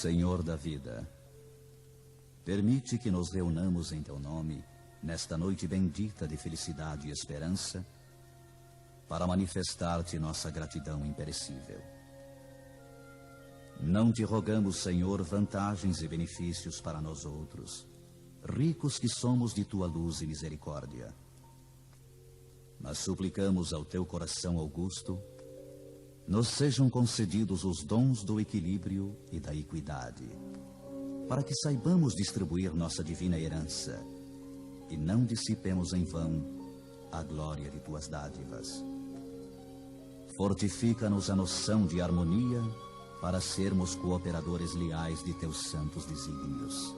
Senhor da vida, permite que nos reunamos em Teu nome, nesta noite bendita de felicidade e esperança, para manifestar-te nossa gratidão imperecível. Não te rogamos, Senhor, vantagens e benefícios para nós outros, ricos que somos de Tua luz e misericórdia. Mas suplicamos ao Teu coração augusto, nos sejam concedidos os dons do equilíbrio e da equidade, para que saibamos distribuir nossa divina herança e não dissipemos em vão a glória de Tuas dádivas. Fortifica-nos a noção de harmonia para sermos cooperadores leais de Teus santos desígnios.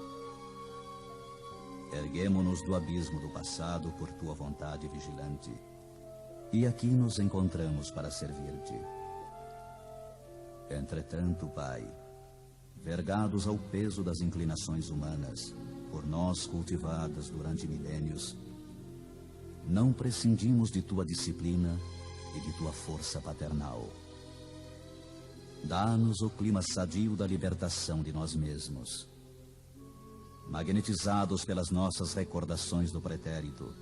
Erguemo-nos do abismo do passado por Tua vontade vigilante, e aqui nos encontramos para servir-te. Entretanto, Pai, vergados ao peso das inclinações humanas, por nós cultivadas durante milênios, não prescindimos de Tua disciplina e de Tua força paternal. Dá-nos o clima sadio da libertação de nós mesmos. Magnetizados pelas nossas recordações do pretérito,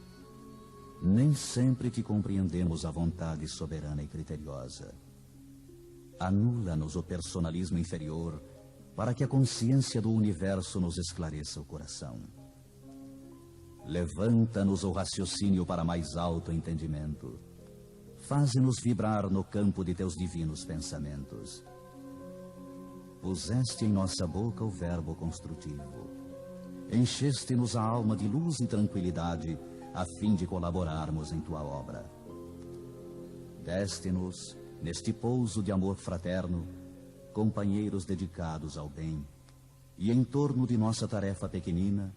nem sempre que compreendemos a vontade soberana e criteriosa. Anula-nos o personalismo inferior para que a consciência do universo nos esclareça o coração. Levanta-nos o raciocínio para mais alto entendimento. Faze-nos vibrar no campo de Teus divinos pensamentos. Puseste em nossa boca o verbo construtivo. Encheste-nos a alma de luz e tranquilidade a fim de colaborarmos em Tua obra. Deste-nos, neste pouso de amor fraterno, companheiros dedicados ao bem, e em torno de nossa tarefa pequenina,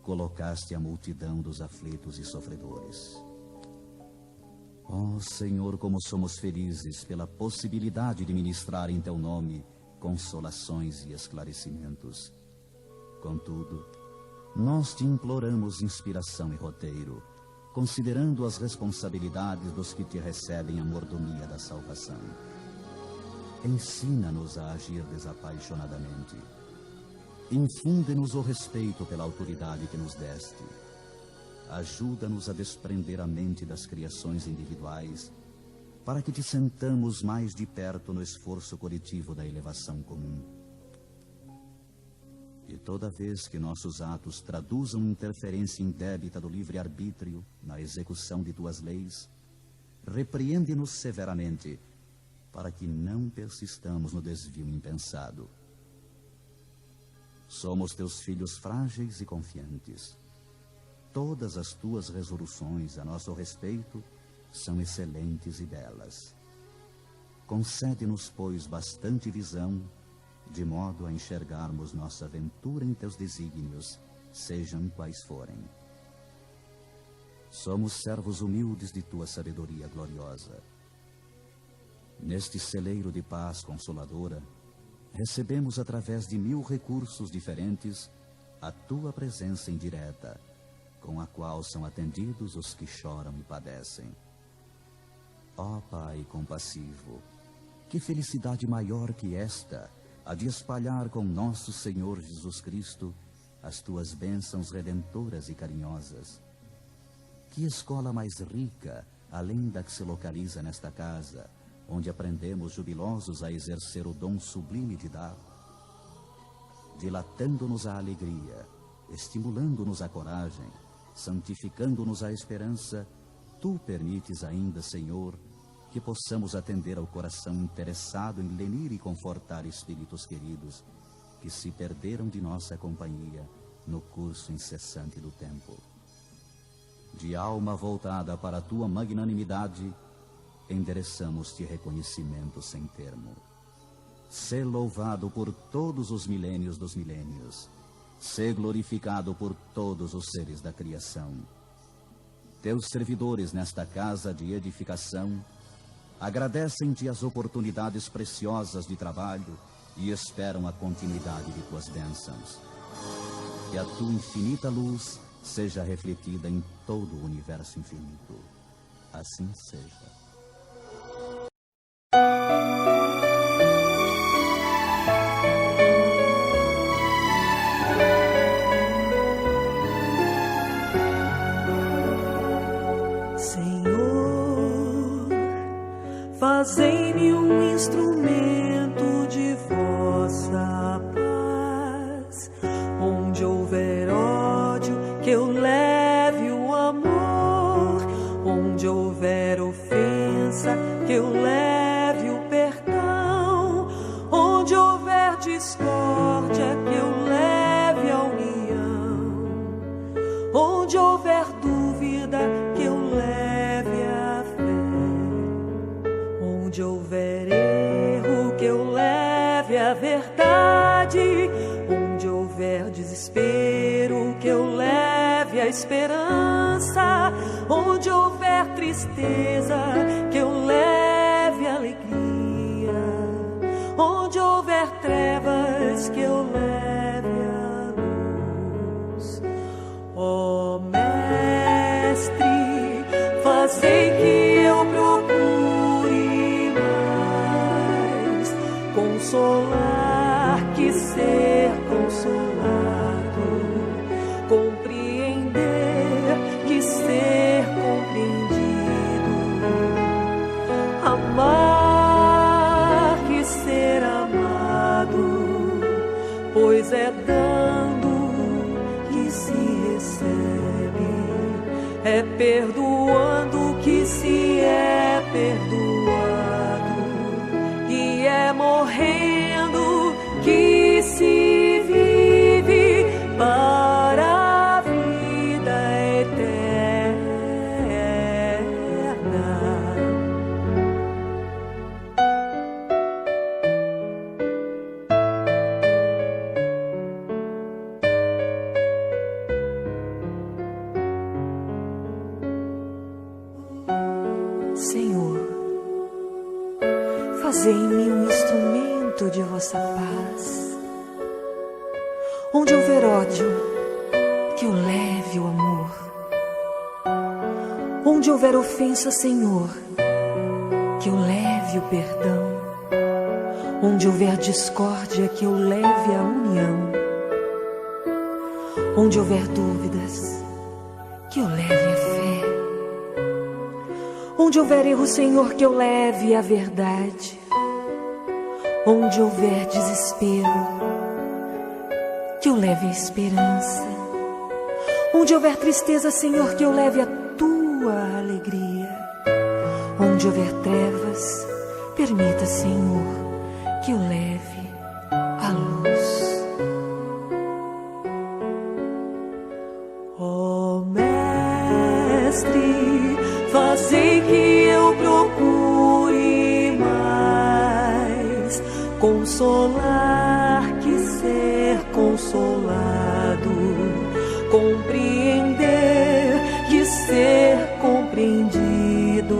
colocaste a multidão dos aflitos e sofredores. Ó Senhor, como somos felizes pela possibilidade de ministrar em Teu nome consolações e esclarecimentos. Contudo, nós Te imploramos inspiração e roteiro, considerando as responsabilidades dos que Te recebem a mordomia da salvação. Ensina-nos a agir desapaixonadamente. Infunde-nos o respeito pela autoridade que nos deste. Ajuda-nos a desprender a mente das criações individuais, para que Te sentamos mais de perto no esforço coletivo da elevação comum. E toda vez que nossos atos traduzam interferência indébita do livre-arbítrio na execução de Tuas leis, repreende-nos severamente, para que não persistamos no desvio impensado. Somos Teus filhos frágeis e confiantes. Todas as Tuas resoluções a nosso respeito são excelentes e belas. Concede-nos, pois, bastante visão, de modo a enxergarmos nossa aventura em Teus desígnios, sejam quais forem. Somos servos humildes de Tua sabedoria gloriosa. Neste celeiro de paz consoladora, recebemos através de 1000 recursos diferentes a Tua presença indireta, com a qual são atendidos os que choram e padecem. Ó Pai compassivo, que felicidade maior que esta, a de espalhar com nosso Senhor Jesus Cristo as Tuas bênçãos redentoras e carinhosas. Que escola mais rica, além da que se localiza nesta casa, onde aprendemos jubilosos a exercer o dom sublime de dar, dilatando-nos a alegria, estimulando-nos a coragem, santificando-nos a esperança, Tu permites ainda, Senhor, que possamos atender ao coração interessado em lenir e confortar espíritos queridos que se perderam de nossa companhia no curso incessante do tempo. De alma voltada para a Tua magnanimidade, endereçamos-te reconhecimento sem termo. Sê louvado por todos os milênios dos milênios. Sê glorificado por todos os seres da criação. Teus servidores nesta casa de edificação agradecem-te as oportunidades preciosas de trabalho e esperam a continuidade de Tuas bênçãos. Que a Tua infinita luz seja refletida em todo o universo infinito. Assim seja. Fazei-me um instrumento de vossa paz. Onde houver ódio, que eu leve o amor. Onde houver ofensa, que eu leve o perdão. Onde houver discórdia, que eu leve a união. Onde houver dúvida, que eu leve a fé. Onde houver erro, que eu leve a verdade. Onde houver desespero, que eu leve a esperança. Onde houver tristeza, que eu leve a alegria. Onde houver trevas, que eu leve a luz. Ó Mestre, fazei que eu procure mais consolar que ser consolado, compreender que ser compreendido, amar que ser amado, pois é dando que se recebe, é perdoando que se é perdoado, e é morrendo que se vive para a vida eterna. Senhor, fazei-me um instrumento de vossa paz. Onde houver ódio, que eu leve o amor. Onde houver ofensa, Senhor, que eu leve o perdão. Onde houver discórdia, que eu leve a união. Onde houver dúvidas, que eu leve a fé. Onde houver erro, Senhor, que eu leve a verdade. Onde houver desespero, que eu leve a esperança. Onde houver tristeza, Senhor, que eu leve a tua alegria. Onde houver trevas, permita, Senhor, que eu leve a luz. Ó Mestre, fazei que eu procure mais consolar que ser consolado, compreender que ser compreendido,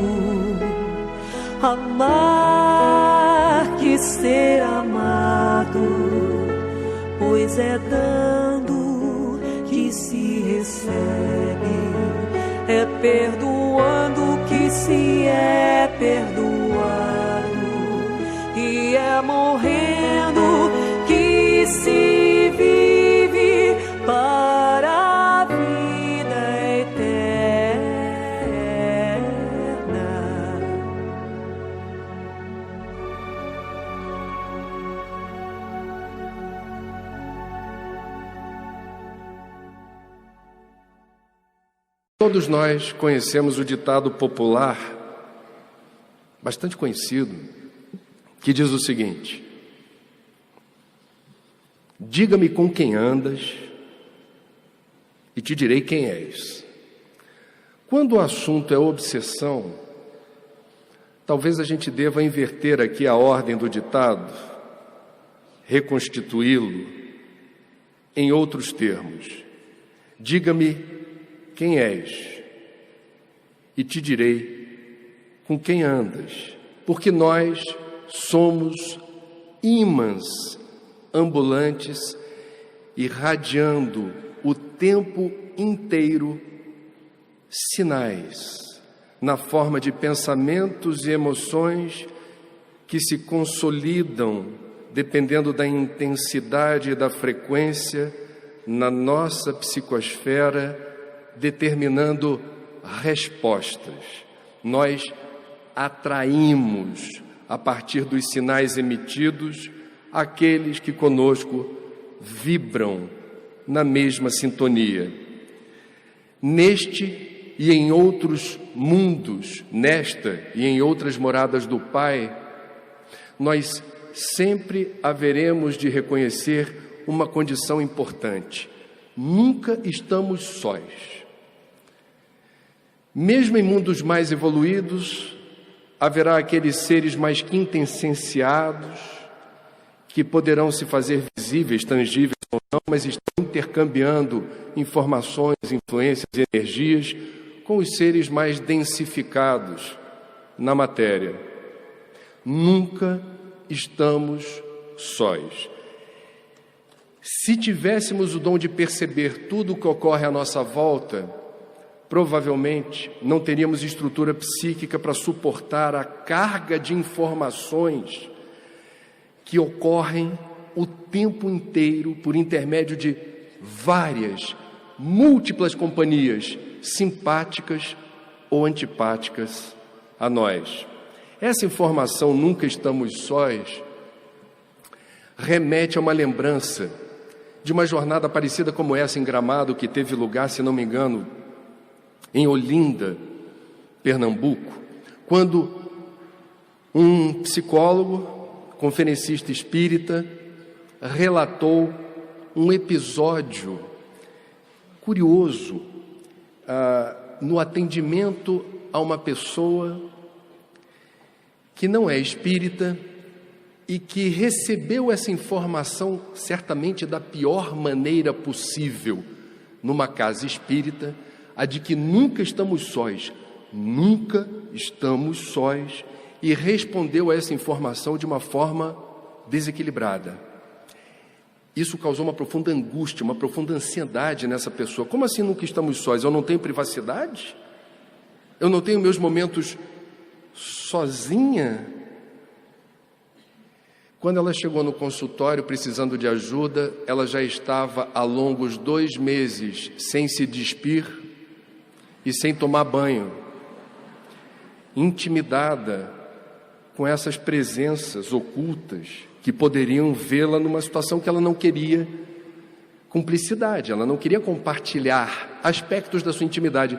amar que ser amado, pois é dando que se recebe, é perdoando que se é perdoado, e é morrendo que se vive para a vida eterna. Todos nós conhecemos o ditado popular, bastante conhecido, que diz o seguinte: diga-me com quem andas e te direi quem és. Quando o assunto é obsessão, talvez a gente deva inverter aqui a ordem do ditado, reconstituí-lo em outros termos. Diga-me quem és e te direi com quem andas, porque nós somos ímãs ambulantes irradiando o tempo inteiro sinais na forma de pensamentos e emoções que se consolidam dependendo da intensidade e da frequência na nossa psicosfera, determinando respostas. Nós atraímos, a partir dos sinais emitidos, aqueles que conosco vibram na mesma sintonia. Neste e em outros mundos, nesta e em outras moradas do Pai, nós sempre haveremos de reconhecer uma condição importante: nunca estamos sós. Mesmo em mundos mais evoluídos, haverá aqueles seres mais quintessenciados que poderão se fazer visíveis, tangíveis ou não, mas estão intercambiando informações, influências e energias com os seres mais densificados na matéria. Nunca estamos sós. Se tivéssemos o dom de perceber tudo o que ocorre à nossa volta, provavelmente não teríamos estrutura psíquica para suportar a carga de informações que ocorrem o tempo inteiro por intermédio de várias, múltiplas companhias simpáticas ou antipáticas a nós. Essa informação, nunca estamos sós, remete a uma lembrança de uma jornada parecida como essa em Gramado, que teve lugar, se não me engano, em Olinda, Pernambuco, quando um psicólogo, conferencista espírita, relatou um episódio curioso no atendimento a uma pessoa que não é espírita e que recebeu essa informação certamente da pior maneira possível numa casa espírita, a de que nunca estamos sós, nunca estamos sós, e respondeu a essa informação de uma forma desequilibrada. Isso causou uma profunda angústia, uma profunda ansiedade nessa pessoa. Como assim nunca estamos sós? Eu não tenho privacidade? Eu não tenho meus momentos sozinha? Quando ela chegou no consultório precisando de ajuda, ela já estava há longos 2 meses sem se despir e sem tomar banho, intimidada com essas presenças ocultas que poderiam vê-la numa situação que ela não queria cumplicidade, ela não queria compartilhar aspectos da sua intimidade.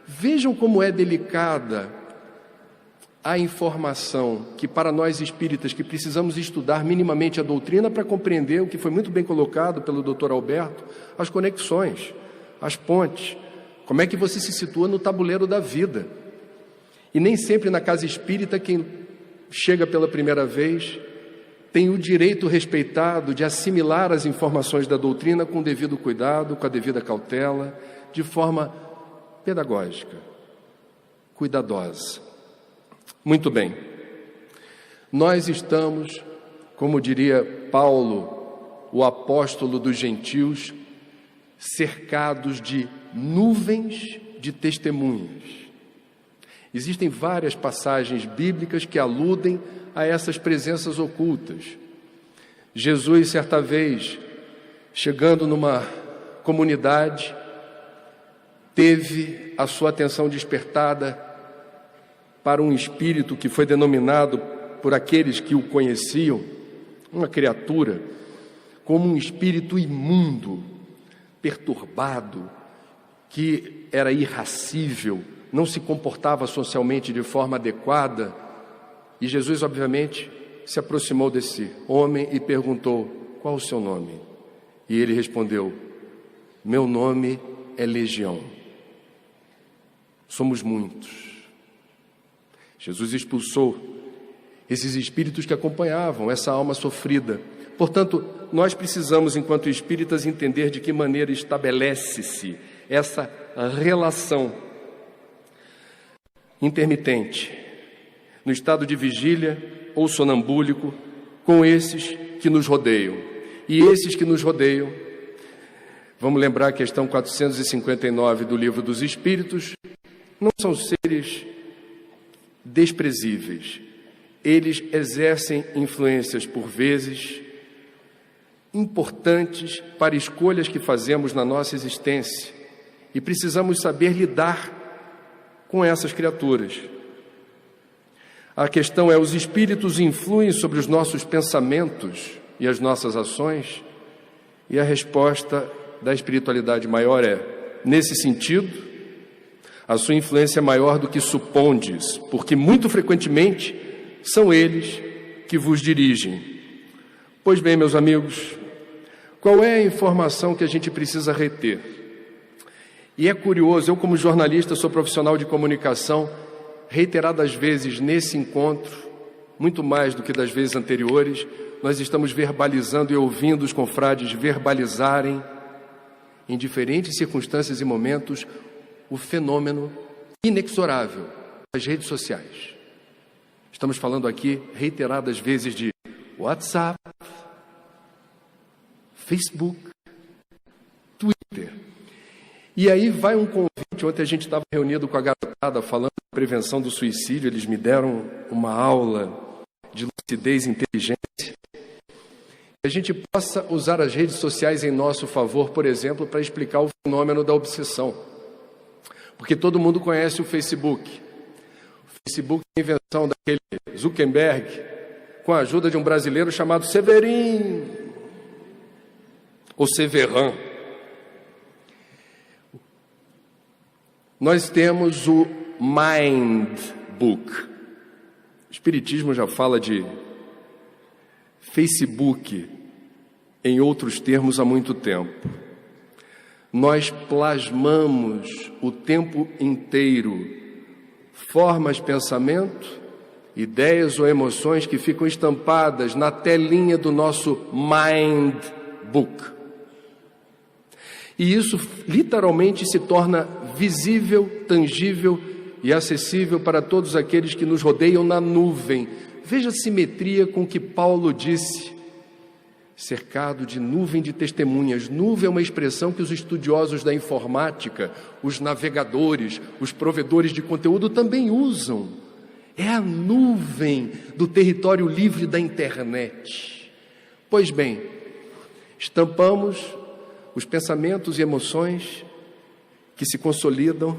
Vejam como é delicada a informação que, para nós espíritas, que precisamos estudar minimamente a doutrina para compreender o que foi muito bem colocado pelo Dr. Alberto, as conexões, as pontes, como é que você se situa no tabuleiro da vida. E nem sempre na casa espírita quem chega pela primeira vez tem o direito respeitado de assimilar as informações da doutrina com o devido cuidado, com a devida cautela, de forma pedagógica, cuidadosa. Muito bem, nós estamos, como diria Paulo, o apóstolo dos gentios, cercados de nuvens de testemunhas. Existem várias passagens bíblicas que aludem a essas presenças ocultas. Jesus, certa vez, chegando numa comunidade, teve a sua atenção despertada para um espírito que foi denominado por aqueles que o conheciam, uma criatura, como um espírito imundo, perturbado, que era irracível, não se comportava socialmente de forma adequada. E Jesus, obviamente, se aproximou desse homem e perguntou: qual o seu nome? E ele respondeu: meu nome é Legião. Somos muitos. Jesus expulsou esses espíritos que acompanhavam essa alma sofrida. Portanto, nós precisamos, enquanto espíritas, entender de que maneira estabelece-se essa relação intermitente, no estado de vigília ou sonambúlico, com esses que nos rodeiam. E esses que nos rodeiam, vamos lembrar a questão 459 do Livro dos Espíritos, não são seres desprezíveis. Eles exercem influências, por vezes, importantes para escolhas que fazemos na nossa existência. E precisamos saber lidar com essas criaturas. A questão é: os espíritos influem sobre os nossos pensamentos e as nossas ações? E a resposta da espiritualidade maior é: nesse sentido, a sua influência é maior do que supondes, porque muito frequentemente são eles que vos dirigem. Pois bem, meus amigos, qual é a informação que a gente precisa reter? E é curioso, eu como jornalista sou profissional de comunicação, reiteradas vezes nesse encontro, muito mais do que das vezes anteriores, nós estamos verbalizando e ouvindo os confrades verbalizarem, em diferentes circunstâncias e momentos, o fenômeno inexorável das redes sociais. Estamos falando aqui reiteradas vezes de WhatsApp, Facebook, Twitter. E aí vai um convite. Ontem a gente estava reunido com a garotada falando de prevenção do suicídio. Eles me deram uma aula de lucidez e inteligência. Que a gente possa usar as redes sociais em nosso favor, por exemplo, para explicar o fenômeno da obsessão. Porque todo mundo conhece o Facebook. O Facebook é a invenção daquele Zuckerberg, com a ajuda de um brasileiro chamado Severin, ou Severin. Nós temos o Mind Book. O Espiritismo já fala de Facebook em outros termos há muito tempo. Nós plasmamos o tempo inteiro formas de pensamento, ideias ou emoções que ficam estampadas na telinha do nosso Mind Book. E isso literalmente se torna visível, tangível e acessível para todos aqueles que nos rodeiam na nuvem. Veja a simetria com que Paulo disse, cercado de nuvem de testemunhas. Nuvem é uma expressão que os estudiosos da informática, os navegadores, os provedores de conteúdo também usam. É a nuvem do território livre da internet. Pois bem, estampamos os pensamentos e emoções que se consolidam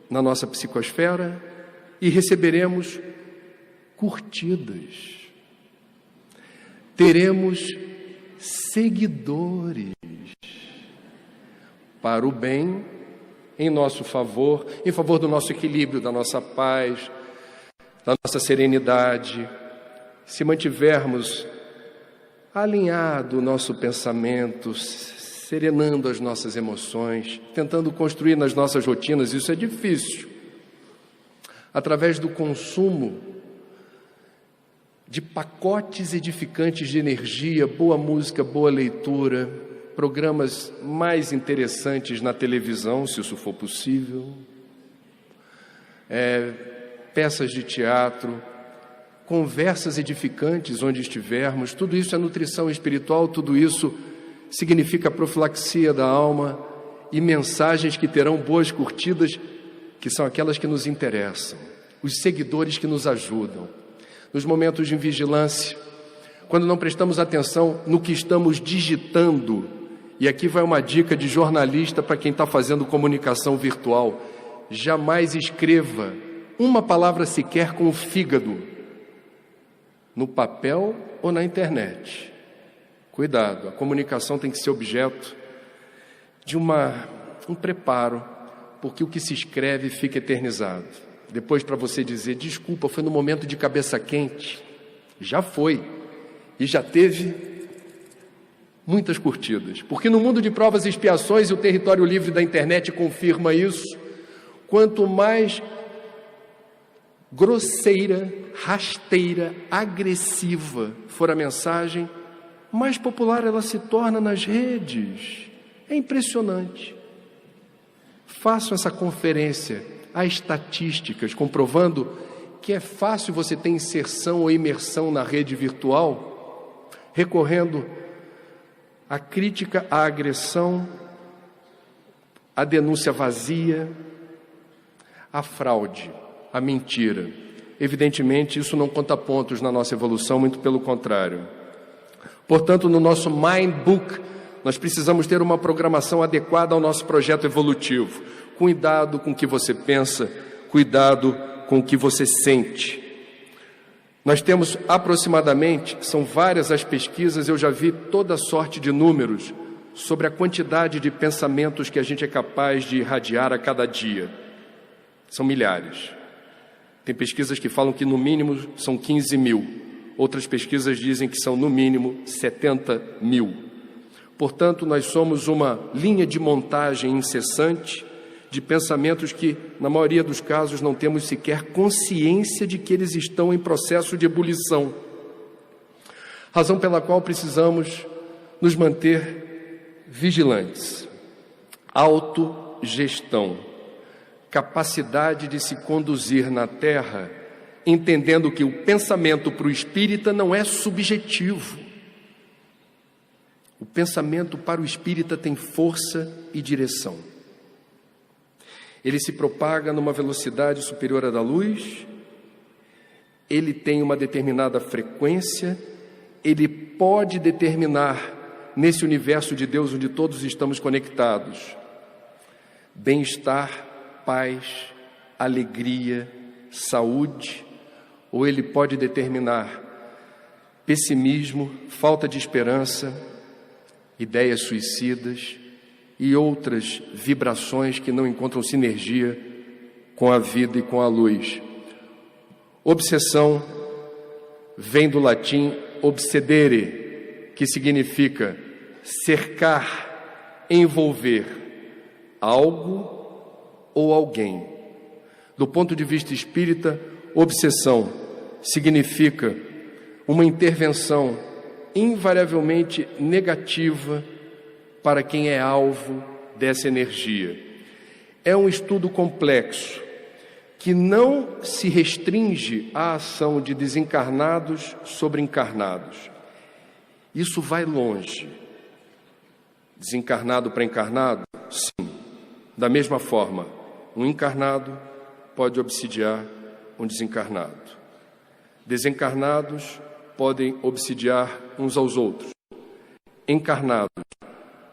na nossa psicosfera e receberemos curtidas. Teremos seguidores para o bem, em nosso favor, em favor do nosso equilíbrio, da nossa paz, da nossa serenidade. Se mantivermos alinhado o nosso pensamento, serenando as nossas emoções, tentando construir nas nossas rotinas, isso é difícil, através do consumo de pacotes edificantes de energia, boa música, boa leitura, programas mais interessantes na televisão, se isso for possível, peças de teatro, conversas edificantes onde estivermos. Tudo isso é nutrição espiritual, tudo isso significa profilaxia da alma e mensagens que terão boas curtidas, que são aquelas que nos interessam, os seguidores que nos ajudam. Nos momentos de vigilância, quando não prestamos atenção no que estamos digitando, e aqui vai uma dica de jornalista para quem está fazendo comunicação virtual: jamais escreva uma palavra sequer com o fígado no papel ou na internet. Cuidado, a comunicação tem que ser objeto de um preparo, porque o que se escreve fica eternizado. Depois, para você dizer, desculpa, foi no momento de cabeça quente. Já foi. E já teve muitas curtidas. Porque no mundo de provas e expiações, e o território livre da internet confirma isso, quanto mais grosseira, rasteira, agressiva for a mensagem, mais popular ela se torna nas redes. É impressionante. Façam essa conferência. Há estatísticas comprovando que é fácil você ter inserção ou imersão na rede virtual, recorrendo à crítica, à agressão, à denúncia vazia, à fraude, à mentira. Evidentemente, isso não conta pontos na nossa evolução, muito pelo contrário. Portanto, no nosso Mind Book, nós precisamos ter uma programação adequada ao nosso projeto evolutivo. Cuidado com o que você pensa, cuidado com o que você sente. Nós temos aproximadamente, são várias as pesquisas, eu já vi toda sorte de números sobre a quantidade de pensamentos que a gente é capaz de irradiar a cada dia. São milhares. Tem pesquisas que falam que no mínimo são 15 mil. Outras pesquisas dizem que são no mínimo 70 mil. Portanto, nós somos uma linha de montagem incessante de pensamentos que, na maioria dos casos, não temos sequer consciência de que eles estão em processo de ebulição. Razão pela qual precisamos nos manter vigilantes. Autogestão. Capacidade de se conduzir na Terra, entendendo que o pensamento para o espírita não é subjetivo. O pensamento para o espírita tem força e direção. Ele se propaga numa velocidade superior à da luz, ele tem uma determinada frequência, ele pode determinar, nesse universo de Deus onde todos estamos conectados, bem-estar, paz, alegria, saúde, ou ele pode determinar pessimismo, falta de esperança, ideias suicidas e outras vibrações que não encontram sinergia com a vida e com a luz. Obsessão vem do latim obsedere, que significa cercar, envolver algo ou alguém. Do ponto de vista espírita, obsessão significa uma intervenção invariavelmente negativa para quem é alvo dessa energia. É um estudo complexo que não se restringe à ação de desencarnados sobre encarnados. Isso vai longe. Desencarnado para encarnado? Sim. Da mesma forma, um encarnado pode obsidiar um desencarnado. Desencarnados podem obsidiar uns aos outros. Encarnados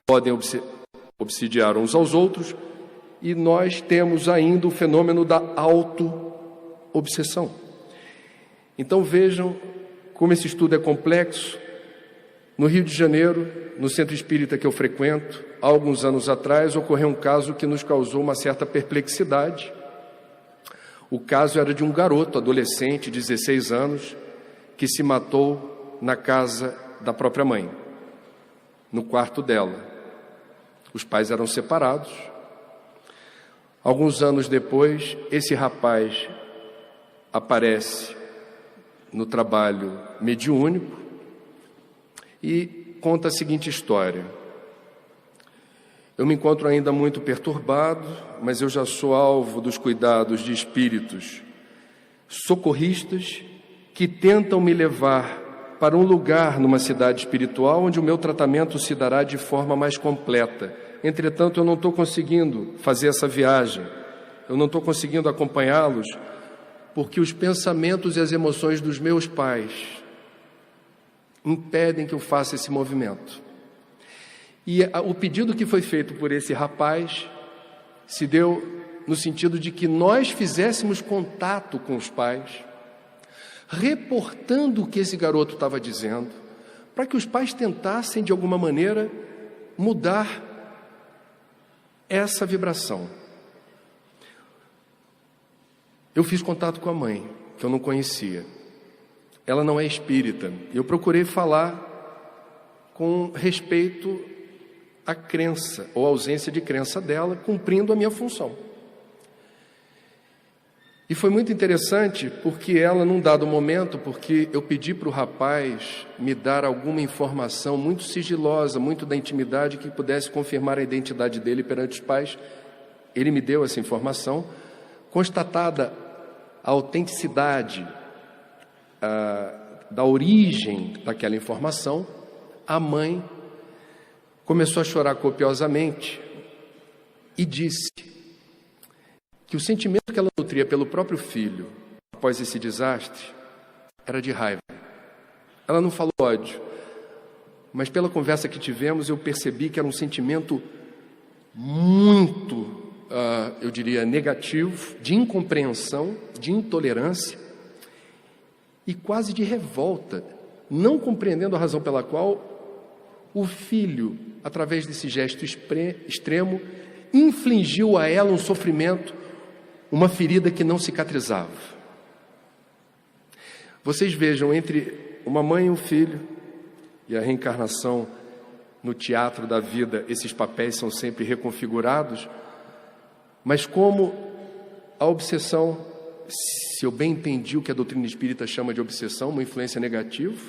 podem obsidiar uns aos outros, e nós temos ainda o fenômeno da auto-obsessão. Então vejam como esse estudo é complexo. No Rio de Janeiro, no centro espírita que eu frequento, há alguns anos atrás, ocorreu um caso que nos causou uma certa perplexidade. O caso era de um garoto, adolescente, de 16 anos, que se matou na casa da própria mãe, no quarto dela. Os pais eram separados. Alguns anos depois, esse rapaz aparece no trabalho mediúnico e conta a seguinte história. Eu me encontro ainda muito perturbado, mas eu já sou alvo dos cuidados de espíritos socorristas que tentam me levar para um lugar numa cidade espiritual onde o meu tratamento se dará de forma mais completa. Entretanto, eu não estou conseguindo fazer essa viagem, eu não estou conseguindo acompanhá-los, porque os pensamentos e as emoções dos meus pais impedem que eu faça esse movimento. E o pedido que foi feito por esse rapaz se deu no sentido de que nós fizéssemos contato com os pais, reportando o que esse garoto estava dizendo, para que os pais tentassem, de alguma maneira, mudar essa vibração. Eu fiz contato com a mãe, que eu não conhecia. Ela não é espírita. Eu procurei falar com respeito à crença, ou ausência de crença dela, cumprindo a minha função. E foi muito interessante, porque ela, num dado momento, porque eu pedi para o rapaz me dar alguma informação muito sigilosa, muito da intimidade, que pudesse confirmar a identidade dele perante os pais, ele me deu essa informação. Constatada a autenticidade da origem daquela informação, a mãe começou a chorar copiosamente e disse que o sentimento que ela nutria pelo próprio filho após esse desastre era de raiva. Ela não falou ódio, mas pela conversa que tivemos eu percebi que era um sentimento muito, eu diria, negativo, de incompreensão, de intolerância. e quase de revolta, não compreendendo a razão pela qual o filho, através desse gesto extremo, infligiu a ela um sofrimento, uma ferida que não cicatrizava. Vocês vejam, entre uma mãe e um filho, e a reencarnação no teatro da vida, esses papéis são sempre reconfigurados, mas como a obsessão, se eu bem entendi o que a doutrina espírita chama de obsessão, uma influência negativa,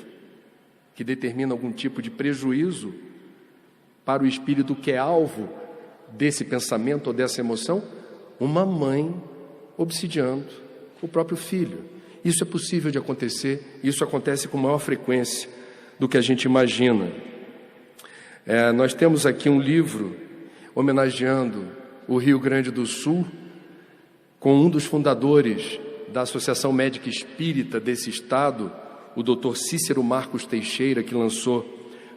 que determina algum tipo de prejuízo para o espírito que é alvo desse pensamento ou dessa emoção, uma mãe obsidiando o próprio filho. Isso é possível de acontecer, isso acontece com maior frequência do que a gente imagina. Nós temos aqui um livro homenageando o Rio Grande do Sul, com um dos fundadores da Associação Médica Espírita desse estado, o Dr. Cícero Marcos Teixeira, que lançou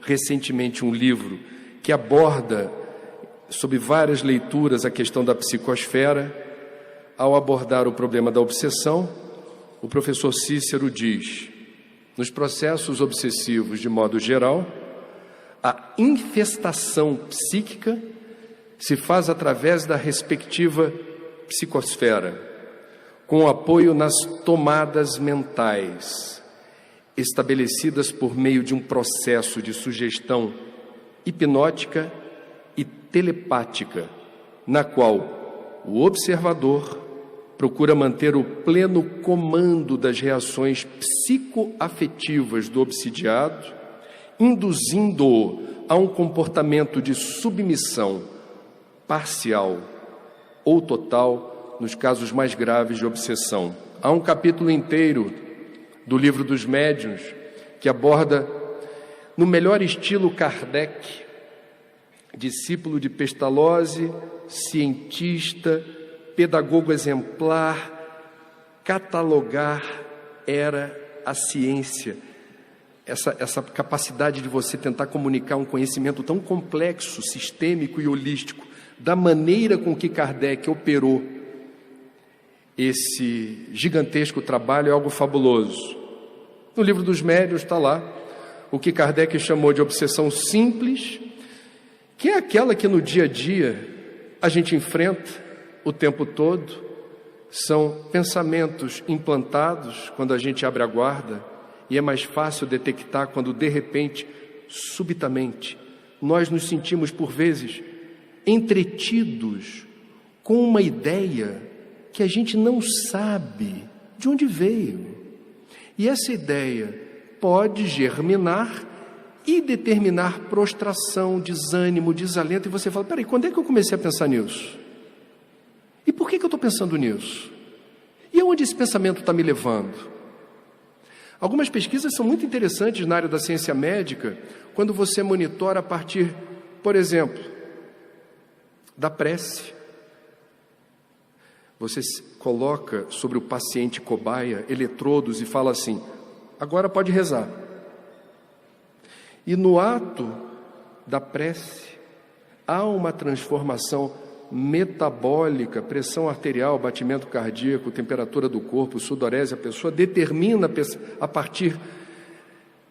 recentemente um livro que aborda, sob várias leituras, a questão da psicosfera. Ao abordar o problema da obsessão, o professor Cícero diz: nos processos obsessivos, de modo geral, a infestação psíquica se faz através da respectiva psicosfera, com apoio nas tomadas mentais, estabelecidas por meio de um processo de sugestão hipnótica e telepática, na qual o observador procura manter o pleno comando das reações psicoafetivas do obsidiado, induzindo-o a um comportamento de submissão parcial ou total nos casos mais graves de obsessão. Há um capítulo inteiro do Livro dos Médiuns que aborda, no melhor estilo Kardec, discípulo de Pestalozzi, cientista, pedagogo exemplar, catalogar era a ciência. Essa capacidade de você tentar comunicar um conhecimento tão complexo, sistêmico e holístico, da maneira com que Kardec operou esse gigantesco trabalho, é algo fabuloso. No Livro dos Médiuns está lá o que Kardec chamou de obsessão simples, que é aquela que no dia a dia a gente enfrenta o tempo todo. São pensamentos implantados quando a gente abre a guarda, e é mais fácil detectar quando, de repente, subitamente, nós nos sentimos, por vezes, entretidos com uma ideia que a gente não sabe de onde veio. E essa ideia pode germinar e determinar prostração, desânimo, desalento, e você fala: peraí, quando é que eu comecei a pensar nisso? E por que eu estou pensando nisso? E aonde esse pensamento está me levando? Algumas pesquisas são muito interessantes na área da ciência médica, quando você monitora a partir, por exemplo, da prece. Você coloca sobre o paciente cobaia eletrodos e fala assim: agora pode rezar. E no ato da prece, há uma transformação metabólica, pressão arterial, batimento cardíaco, temperatura do corpo, sudorese. A pessoa determina, a partir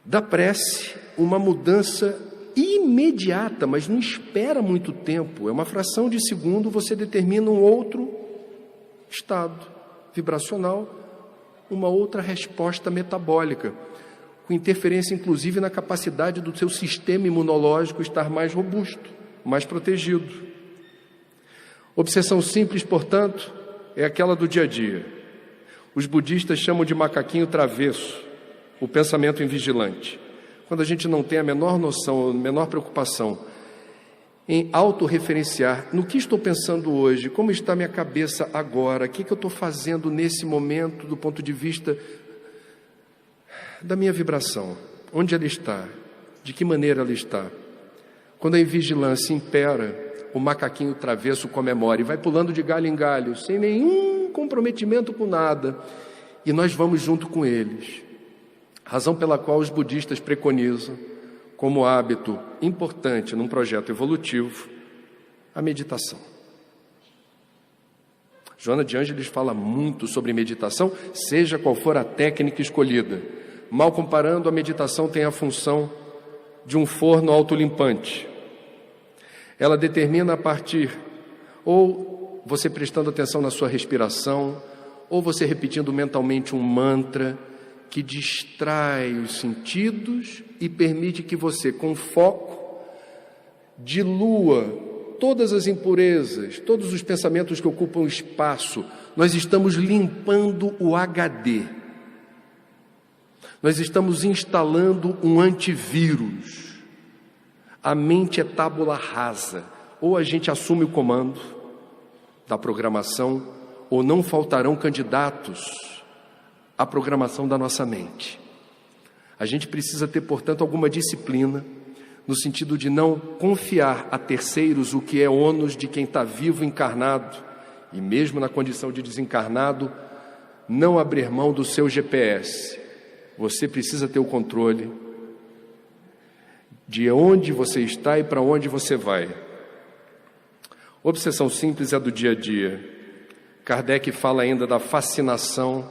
da prece, uma mudança imediata, mas não espera muito tempo. É uma fração de segundo, você determina um outro estado vibracional, uma outra resposta metabólica, com interferência inclusive na capacidade do seu sistema imunológico estar mais robusto, mais protegido. Obsessão simples, portanto, é aquela do dia a dia. Os budistas chamam de macaquinho travesso, o pensamento invigilante. Quando a gente não tem a menor noção, a menor preocupação em autorreferenciar no que estou pensando hoje, como está minha cabeça agora, o que eu estou fazendo nesse momento do ponto de vista da minha vibração, onde ela está, de que maneira ela está. Quando a invigilância impera, o macaquinho travesso comemora e vai pulando de galho em galho, sem nenhum comprometimento com nada, e nós vamos junto com eles. Razão pela qual os budistas preconizam, como hábito importante num projeto evolutivo, a meditação. Joana de Ângeles fala muito sobre meditação, seja qual for a técnica escolhida. Mal comparando, a meditação tem a função de um forno autolimpante. Ela determina a partir, ou você prestando atenção na sua respiração, ou você repetindo mentalmente um mantra que distrai os sentidos e permite que você, com foco, dilua todas as impurezas, todos os pensamentos que ocupam espaço. Nós estamos limpando o HD. Nós estamos instalando um antivírus. A mente é tábula rasa. Ou a gente assume o comando da programação, ou não faltarão candidatos à programação da nossa mente. A gente precisa ter, portanto, alguma disciplina, no sentido de não confiar a terceiros o que é ônus de quem está vivo, encarnado, e mesmo na condição de desencarnado, não abrir mão do seu GPS. Você precisa ter o controle de onde você está e para onde você vai. Obsessão simples é do dia a dia. Kardec fala ainda da fascinação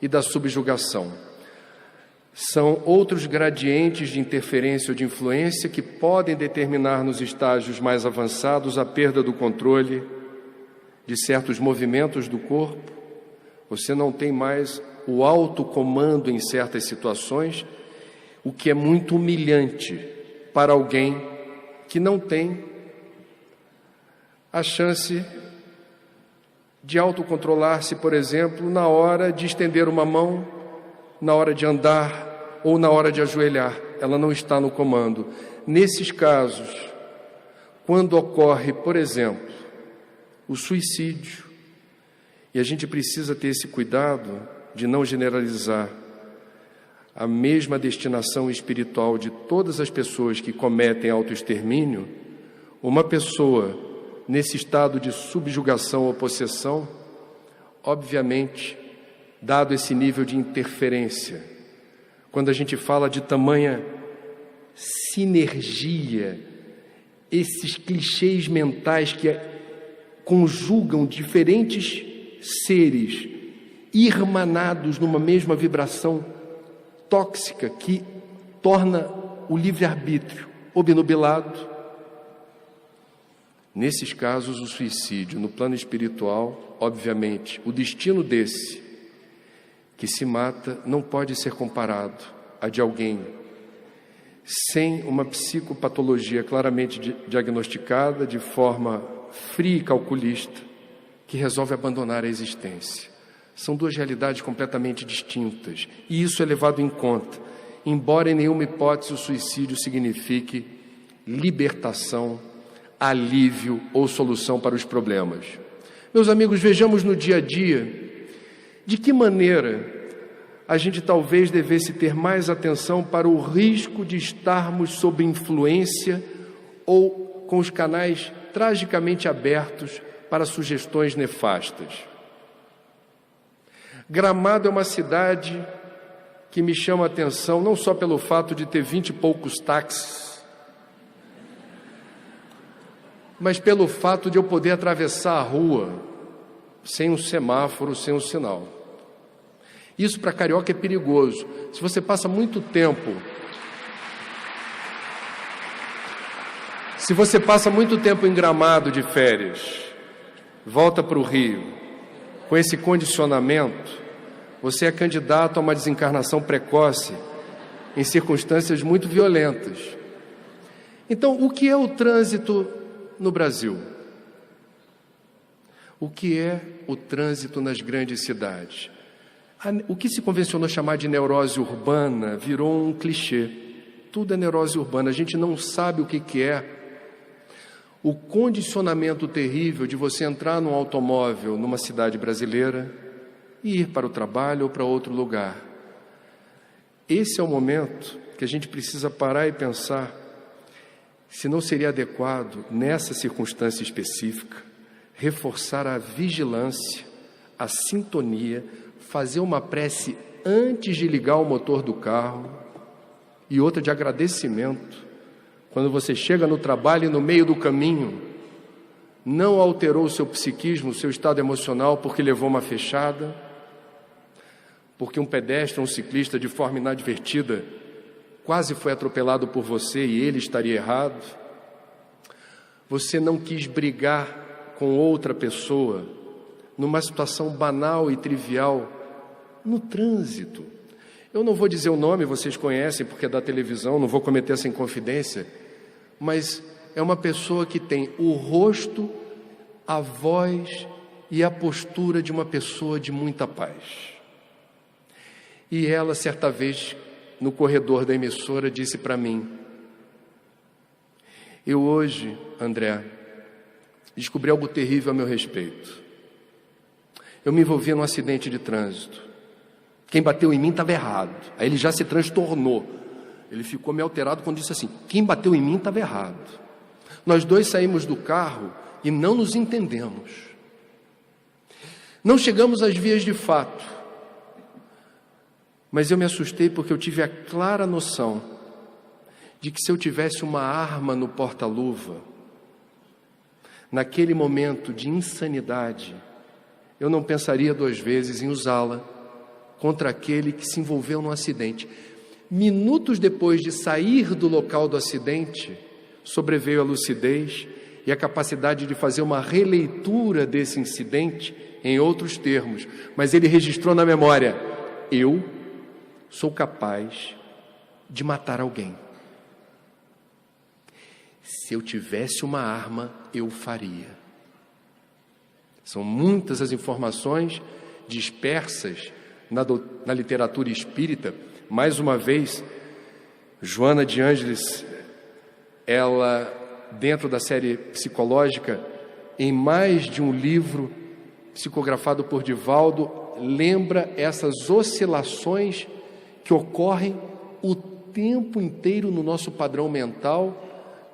e da subjugação. São outros gradientes de interferência ou de influência que podem determinar nos estágios mais avançados a perda do controle de certos movimentos do corpo. Você não tem mais o autocomando em certas situações, o que é muito humilhante para alguém que não tem a chance de autocontrolar-se, por exemplo, na hora de estender uma mão, na hora de andar ou na hora de ajoelhar. Ela não está no comando. Nesses casos, quando ocorre, por exemplo, o suicídio, e a gente precisa ter esse cuidado de não generalizar a mesma destinação espiritual de todas as pessoas que cometem autoextermínio, uma pessoa nesse estado de subjugação ou possessão, obviamente, dado esse nível de interferência, quando a gente fala de tamanha sinergia, esses clichês mentais que conjugam diferentes seres irmanados numa mesma vibração tóxica que torna o livre-arbítrio obnubilado. Nesses casos, o suicídio, no plano espiritual, obviamente, o destino desse que se mata não pode ser comparado a de alguém sem uma psicopatologia claramente diagnosticada, de forma fria e calculista, que resolve abandonar a existência. São duas realidades completamente distintas, e isso é levado em conta, embora em nenhuma hipótese o suicídio signifique libertação, alívio ou solução para os problemas. Meus amigos, vejamos no dia a dia de que maneira a gente talvez devesse ter mais atenção para o risco de estarmos sob influência ou com os canais tragicamente abertos para sugestões nefastas. Gramado é uma cidade que me chama a atenção não só pelo fato de ter 20 e poucos táxis, mas pelo fato de eu poder atravessar a rua sem um semáforo, sem um sinal. Isso para carioca é perigoso. Se você passa muito tempo em Gramado de férias, volta para o Rio, com esse condicionamento, você é candidato a uma desencarnação precoce em circunstâncias muito violentas. Então, o que é o trânsito no Brasil? O que é o trânsito nas grandes cidades? O que se convencionou chamar de neurose urbana virou um clichê. Tudo é neurose urbana. A gente não sabe o que é o condicionamento terrível de você entrar num automóvel numa cidade brasileira e ir para o trabalho ou para outro lugar. Esse é o momento que a gente precisa parar e pensar se não seria adequado, nessa circunstância específica, reforçar a vigilância, a sintonia, fazer uma prece antes de ligar o motor do carro e outra de agradecimento. Quando você chega no trabalho e no meio do caminho não alterou o seu psiquismo, o seu estado emocional porque levou uma fechada, porque um pedestre, um ciclista de forma inadvertida quase foi atropelado por você e ele estaria errado. Você não quis brigar com outra pessoa numa situação banal e trivial no trânsito. Eu não vou dizer o nome, vocês conhecem porque é da televisão, não vou cometer essa inconfidência, mas é uma pessoa que tem o rosto, a voz e a postura de uma pessoa de muita paz. E ela, certa vez, no corredor da emissora, disse para mim: eu hoje, André, descobri algo terrível a meu respeito. Eu me envolvi num acidente de trânsito. Quem bateu em mim estava errado. Aí ele já se transtornou. Ele ficou meio alterado quando disse assim: quem bateu em mim estava errado. Nós dois saímos do carro e não nos entendemos. Não chegamos às vias de fato. Mas eu me assustei porque eu tive a clara noção de que se eu tivesse uma arma no porta-luva, naquele momento de insanidade, eu não pensaria 2 vezes em usá-la contra aquele que se envolveu num acidente. Minutos depois de sair do local do acidente, sobreveio a lucidez e a capacidade de fazer uma releitura desse incidente em outros termos. Mas ele registrou na memória: eu sou capaz de matar alguém. Se eu tivesse uma arma, eu faria. São muitas as informações dispersas na literatura espírita. Mais uma vez, Joana de Ângeles, ela, dentro da série psicológica, em mais de um livro psicografado por Divaldo, lembra essas oscilações que ocorrem o tempo inteiro no nosso padrão mental,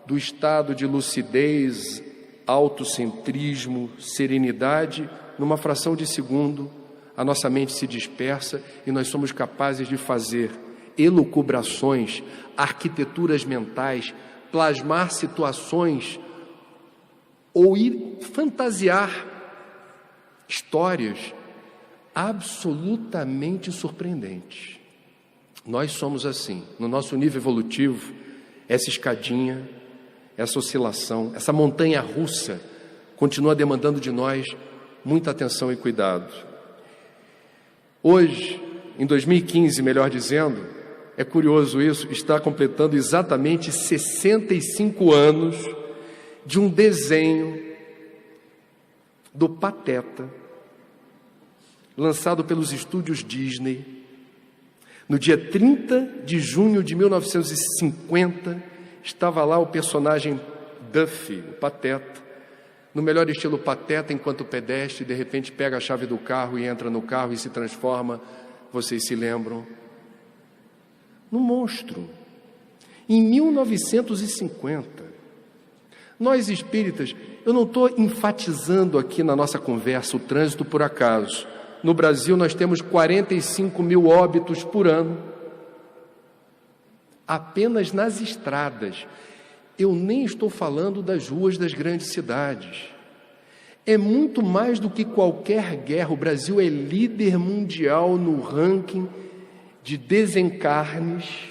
do estado de lucidez, autocentrismo, serenidade. Numa fração de segundo, a nossa mente se dispersa e nós somos capazes de fazer elucubrações, arquiteturas mentais, plasmar situações ou ir fantasiar histórias absolutamente surpreendentes. Nós somos assim, no nosso nível evolutivo, essa escadinha, essa oscilação, essa montanha russa continua demandando de nós muita atenção e cuidado. Hoje, em 2015, melhor dizendo, é curioso isso, está completando exatamente 65 anos de um desenho do Pateta, lançado pelos estúdios Disney, no dia 30 de junho de 1950, estava lá o personagem Duffy, o Pateta, no melhor estilo Pateta, enquanto pedestre, de repente pega a chave do carro e entra no carro e se transforma, vocês se lembram, num monstro. Em 1950, nós espíritas, eu não estou enfatizando aqui na nossa conversa o trânsito por acaso. No Brasil nós temos 45 mil óbitos por ano, apenas nas estradas. Eu nem estou falando das ruas das grandes cidades. É muito mais do que qualquer guerra. O Brasil é líder mundial no ranking de desencarnes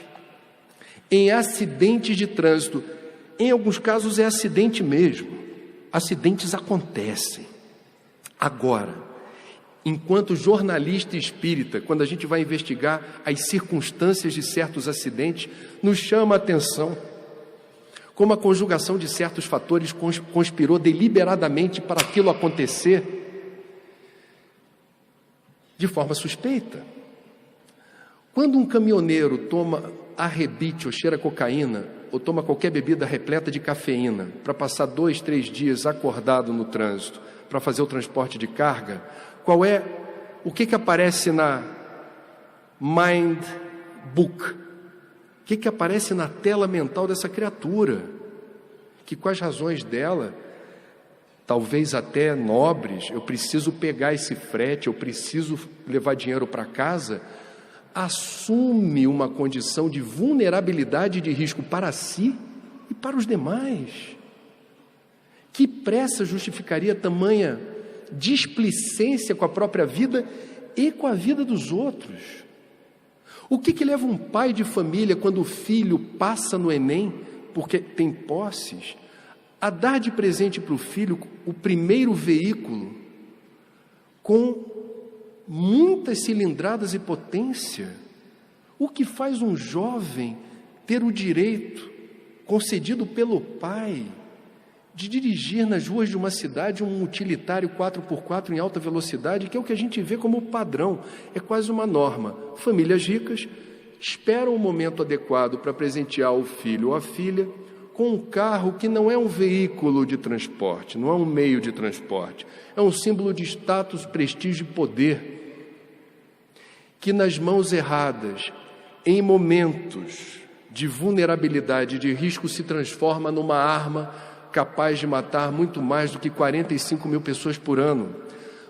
em acidentes de trânsito. Em alguns casos é acidente mesmo. Acidentes acontecem. Agora, enquanto jornalista espírita, quando a gente vai investigar as circunstâncias de certos acidentes, nos chama a atenção como a conjugação de certos fatores conspirou deliberadamente para aquilo acontecer de forma suspeita. Quando um caminhoneiro toma arrebite ou cheira cocaína, ou toma qualquer bebida repleta de cafeína, para passar 2, 3 dias acordado no trânsito, para fazer o transporte de carga, o que aparece na Mind Book? O que aparece na tela mental dessa criatura? Que com as razões dela, talvez até nobres, eu preciso pegar esse frete, eu preciso levar dinheiro para casa, assume uma condição de vulnerabilidade e de risco para si e para os demais. Que pressa justificaria tamanha displicência com a própria vida e com a vida dos outros? O que leva um pai de família, quando o filho passa no Enem, porque tem posses, a dar de presente para o filho o primeiro veículo com muitas cilindradas e potência? O que faz um jovem ter o direito concedido pelo pai de dirigir nas ruas de uma cidade um utilitário 4x4 em alta velocidade, que é o que a gente vê como padrão, é quase uma norma? Famílias ricas esperam o momento adequado para presentear o filho ou a filha com um carro que não é um veículo de transporte, não é um meio de transporte, é um símbolo de status, prestígio e poder, que nas mãos erradas, em momentos de vulnerabilidade e de risco, se transforma numa arma capaz de matar muito mais do que 45 mil pessoas por ano.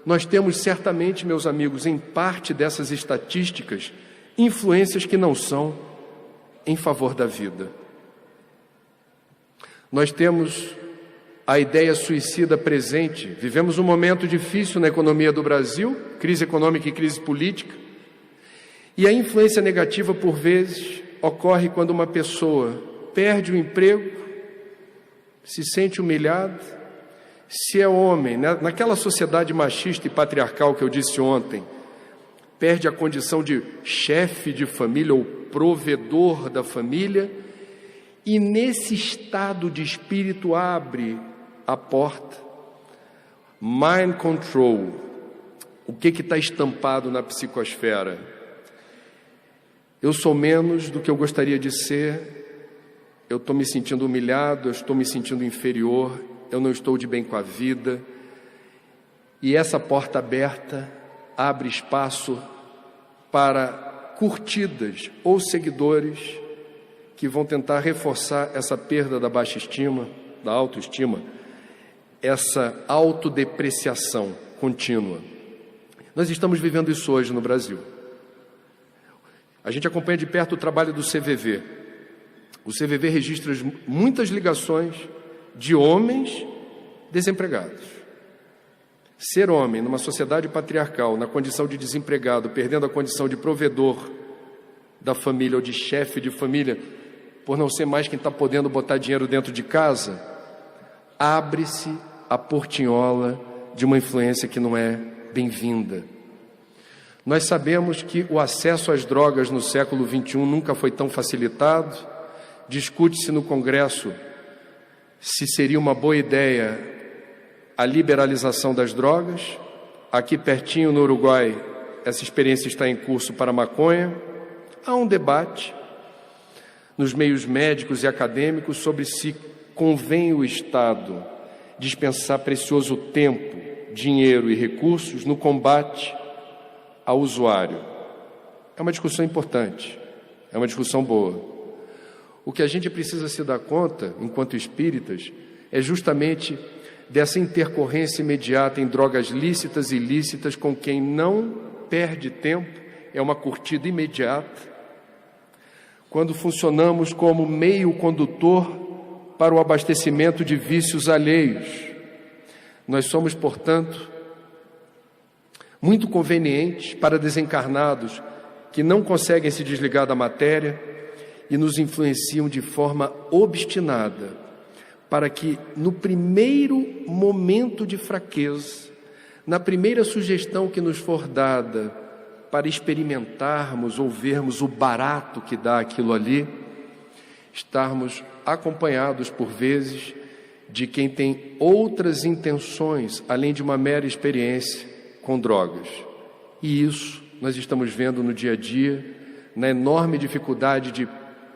Nós temos certamente, meus amigos, em parte dessas estatísticas, influências que não são em favor da vida. Nós temos a ideia suicida presente. Vivemos um momento difícil na economia do Brasil, crise econômica e crise política, e a influência negativa, por vezes, ocorre quando uma pessoa perde o emprego, se sente humilhado. Se é homem, naquela sociedade machista e patriarcal que eu disse ontem, perde a condição de chefe de família ou provedor da família, e nesse estado de espírito abre a porta. Mind control. O que está estampado na psicosfera? Eu sou menos do que eu gostaria de ser, eu estou me sentindo humilhado, eu estou me sentindo inferior, eu não estou de bem com a vida. E essa porta aberta abre espaço para curtidas ou seguidores que vão tentar reforçar essa perda da baixa estima, da autoestima, essa autodepreciação contínua. Nós estamos vivendo isso hoje no Brasil. A gente acompanha de perto o trabalho do CVV. O CVV registra muitas ligações de homens desempregados. Ser homem numa sociedade patriarcal, na condição de desempregado, perdendo a condição de provedor da família ou de chefe de família, por não ser mais quem está podendo botar dinheiro dentro de casa, abre-se a portinhola de uma influência que não é bem-vinda. Nós sabemos que o acesso às drogas no século XXI nunca foi tão facilitado. Discute-se no Congresso se seria uma boa ideia a liberalização das drogas. Aqui pertinho no Uruguai, essa experiência está em curso para a maconha. Há um debate nos meios médicos e acadêmicos sobre se convém o Estado dispensar precioso tempo, dinheiro e recursos no combate ao usuário. É uma discussão importante, é uma discussão boa. O que a gente precisa se dar conta, enquanto espíritas, é justamente dessa intercorrência imediata em drogas lícitas e ilícitas com quem não perde tempo, é uma curtida imediata, quando funcionamos como meio condutor para o abastecimento de vícios alheios. Nós somos, portanto, muito convenientes para desencarnados que não conseguem se desligar da matéria e nos influenciam de forma obstinada, para que no primeiro momento de fraqueza, na primeira sugestão que nos for dada, para experimentarmos ou vermos o barato que dá aquilo ali, estarmos acompanhados por vezes de quem tem outras intenções, além de uma mera experiência com drogas. E isso nós estamos vendo no dia a dia, na enorme dificuldade de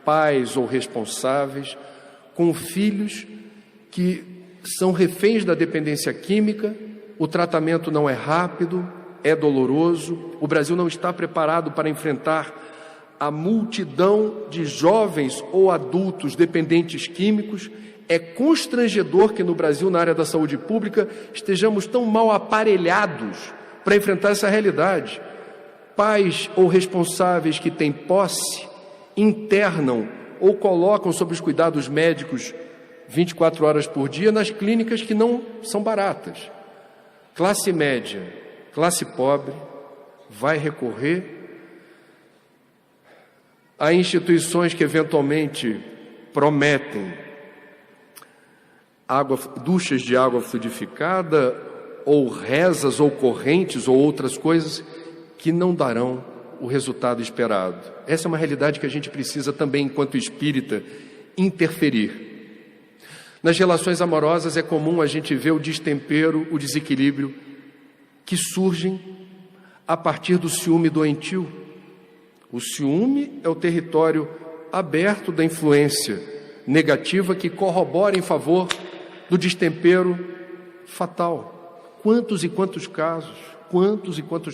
pais ou responsáveis com filhos que são reféns da dependência química. O tratamento não é rápido, é doloroso. O Brasil não está preparado para enfrentar a multidão de jovens ou adultos dependentes químicos. É constrangedor que no Brasil, na área da saúde pública, estejamos tão mal aparelhados para enfrentar essa realidade. Pais ou responsáveis que têm posse internam ou colocam sob os cuidados médicos 24 horas por dia nas clínicas que não são baratas. Classe média, classe pobre, vai recorrer a instituições que eventualmente prometem duchas de água fluidificada, ou rezas, ou correntes, ou outras coisas que não darão o resultado esperado. Essa é uma realidade que a gente precisa também, enquanto espírita, interferir. Nas relações amorosas é comum a gente ver o destempero, o desequilíbrio que surgem a partir do ciúme doentio. O ciúme é o território aberto da influência negativa que corrobora em favor do destempero fatal. Quantos e quantos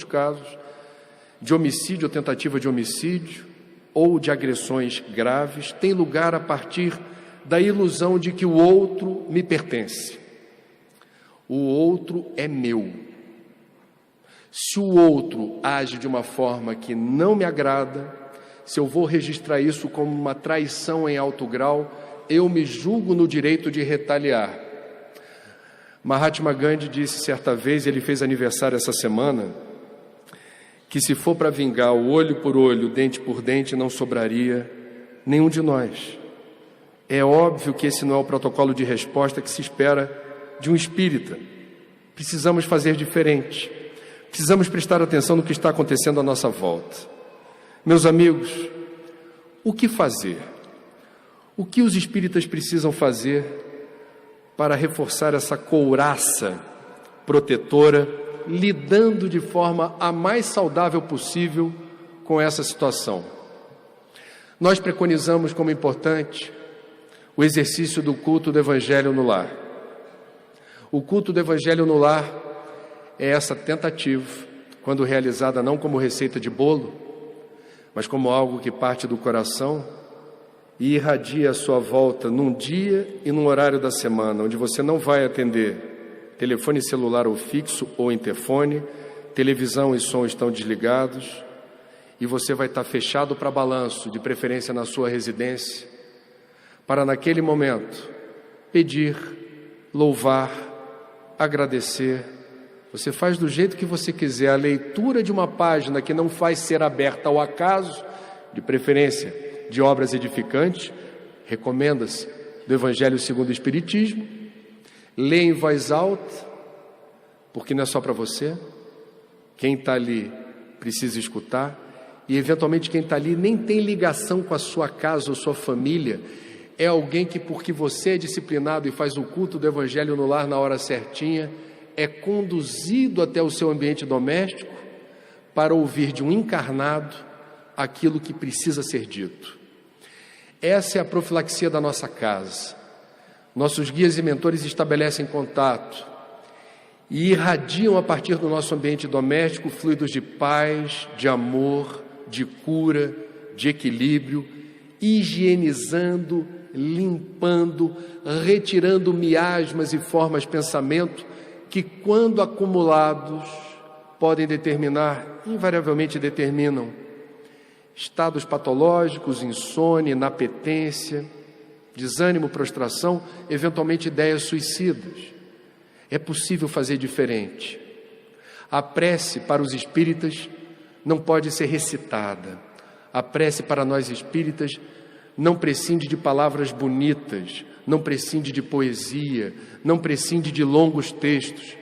casos de homicídio ou tentativa de homicídio ou de agressões graves têm lugar a partir da ilusão de que o outro me pertence. O outro é meu. Se o outro age de uma forma que não me agrada, se eu vou registrar isso como uma traição em alto grau, eu me julgo no direito de retaliar. Mahatma Gandhi disse certa vez, ele fez aniversário essa semana, que se for para vingar o olho por olho, dente por dente, não sobraria nenhum de nós. É óbvio que esse não é o protocolo de resposta que se espera de um espírita. Precisamos fazer diferente. Precisamos prestar atenção no que está acontecendo à nossa volta. Meus amigos, o que fazer? O que os espíritas precisam fazer para reforçar essa couraça protetora, lidando de forma a mais saudável possível com essa situação? Nós preconizamos como importante o exercício do culto do Evangelho no lar. O culto do Evangelho no lar é essa tentativa, quando realizada não como receita de bolo, mas como algo que parte do coração e irradia à sua volta num dia e num horário da semana, onde você não vai atender telefone celular ou fixo ou interfone, televisão e som estão desligados, e você vai estar fechado para balanço, de preferência na sua residência, para naquele momento pedir, louvar, agradecer. Você faz do jeito que você quiser. A leitura de uma página que não faz ser aberta ao acaso, de preferência de obras edificantes, recomenda-se do Evangelho segundo o Espiritismo. Lê em voz alta, porque não é só para você. Quem está ali precisa escutar, e eventualmente quem está ali nem tem ligação com a sua casa ou sua família. É alguém que, porque você é disciplinado e faz o culto do Evangelho no lar na hora certinha, é conduzido até o seu ambiente doméstico para ouvir de um encarnado aquilo que precisa ser dito. Essa é a profilaxia da nossa casa. Nossos guias e mentores estabelecem contato e irradiam a partir do nosso ambiente doméstico fluidos de paz, de amor, de cura, de equilíbrio, higienizando, limpando, retirando miasmas e formas de pensamento que, quando acumulados, podem determinar, invariavelmente determinam, estados patológicos, insônia, inapetência, desânimo, prostração, eventualmente ideias suicidas. É possível fazer diferente. A prece para os espíritas não pode ser recitada. A prece para nós espíritas não prescinde de palavras bonitas, não prescinde de poesia, não prescinde de longos textos.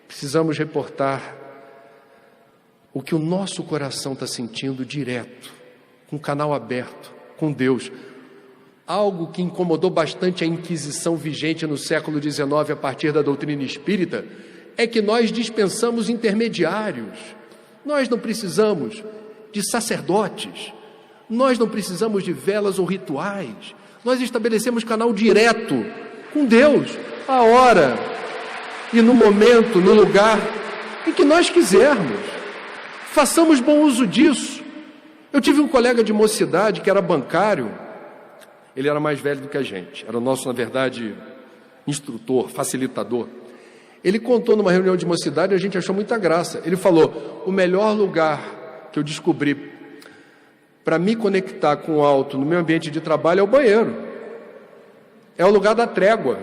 Precisamos reportar o que o nosso coração está sentindo direto, com o canal aberto, com Deus. Algo que incomodou bastante a Inquisição vigente no século XIX a partir da doutrina espírita é que nós dispensamos intermediários. Nós não precisamos de sacerdotes, nós não precisamos de velas ou rituais. Nós estabelecemos canal direto com Deus, a hora e no momento, no lugar em que nós quisermos. Façamos bom uso disso. Eu tive um colega de mocidade que era bancário. Ele era mais velho do que a gente. Era o nosso, na verdade, instrutor, facilitador. Ele contou numa reunião de mocidade e a gente achou muita graça. Ele falou: o melhor lugar que eu descobri para me conectar com o alto no meu ambiente de trabalho é o banheiro. É o lugar da trégua.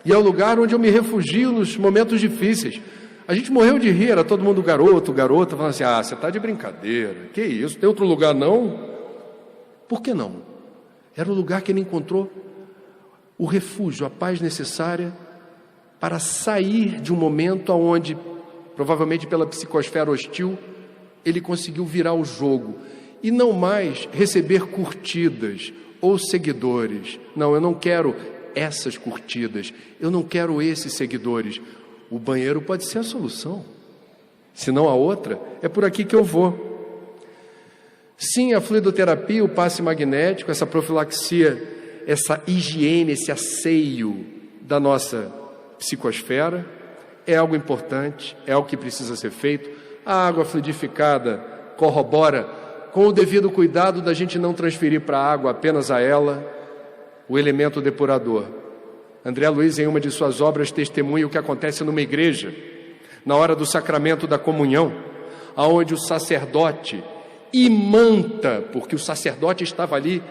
E é o lugar onde eu me refugio nos momentos difíceis. A gente morreu de rir, era todo mundo garoto, garota, falando assim, você está de brincadeira, que isso, tem outro lugar não? Por que não? Era o lugar que ele encontrou o refúgio, a paz necessária para sair de um momento onde, provavelmente pela psicosfera hostil, ele conseguiu virar o jogo e não mais receber curtidas ou seguidores. Não, eu não quero essas curtidas, eu não quero esses seguidores. O banheiro pode ser a solução, se não a outra, é por aqui que eu vou. Sim, a fluidoterapia, o passe magnético, essa profilaxia, essa higiene, esse asseio da nossa psicosfera é algo importante, é algo que precisa ser feito. A água fluidificada corrobora com o devido cuidado da gente não transferir para a água apenas a ela o elemento depurador. André Luiz, em uma de suas obras, testemunha o que acontece numa igreja, na hora do sacramento da comunhão, aonde o sacerdote imanta, porque o sacerdote estava ali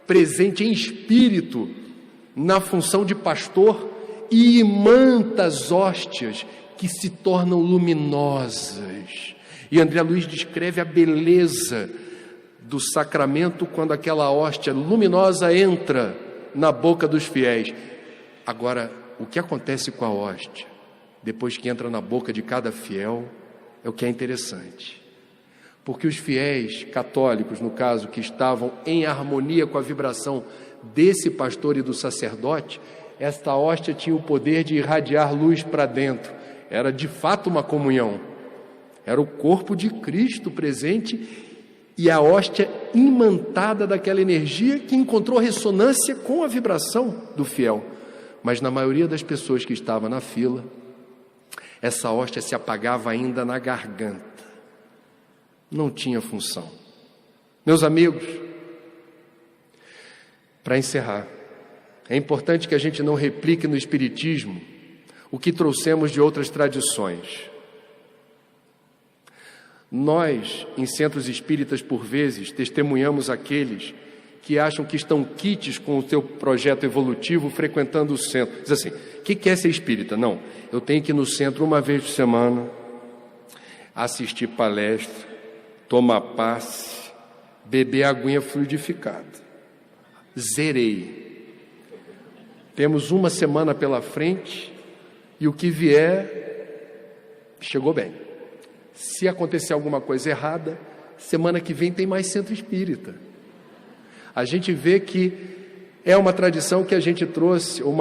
presente em espírito, na função de pastor, e imanta as hóstias que se tornam luminosas. E André Luiz descreve a beleza do sacramento quando aquela hóstia luminosa entra na boca dos fiéis. Agora, o que acontece com a hóstia, depois que entra na boca de cada fiel, é o que é interessante. Porque os fiéis católicos, no caso, que estavam em harmonia com a vibração desse pastor e do sacerdote, esta hóstia tinha o poder de irradiar luz para dentro. Era de fato uma comunhão. Era o corpo de Cristo presente e a hóstia imantada daquela energia que encontrou ressonância com a vibração do fiel. Mas na maioria das pessoas que estavam na fila, essa hóstia se apagava ainda na garganta. Não tinha função. Meus amigos, para encerrar, é importante que a gente não replique no Espiritismo o que trouxemos de outras tradições. Nós, em centros espíritas, por vezes, testemunhamos aqueles que acham que estão quites com o seu projeto evolutivo frequentando o centro. Diz assim, o que é ser espírita? Não, eu tenho que ir no centro uma vez por semana, assistir palestra, tomar passe, beber aguinha fluidificada. Zerei. Temos uma semana pela frente e o que vier, chegou bem. Se acontecer alguma coisa errada, semana que vem tem mais centro espírita. A gente vê que é uma tradição que a gente trouxe, um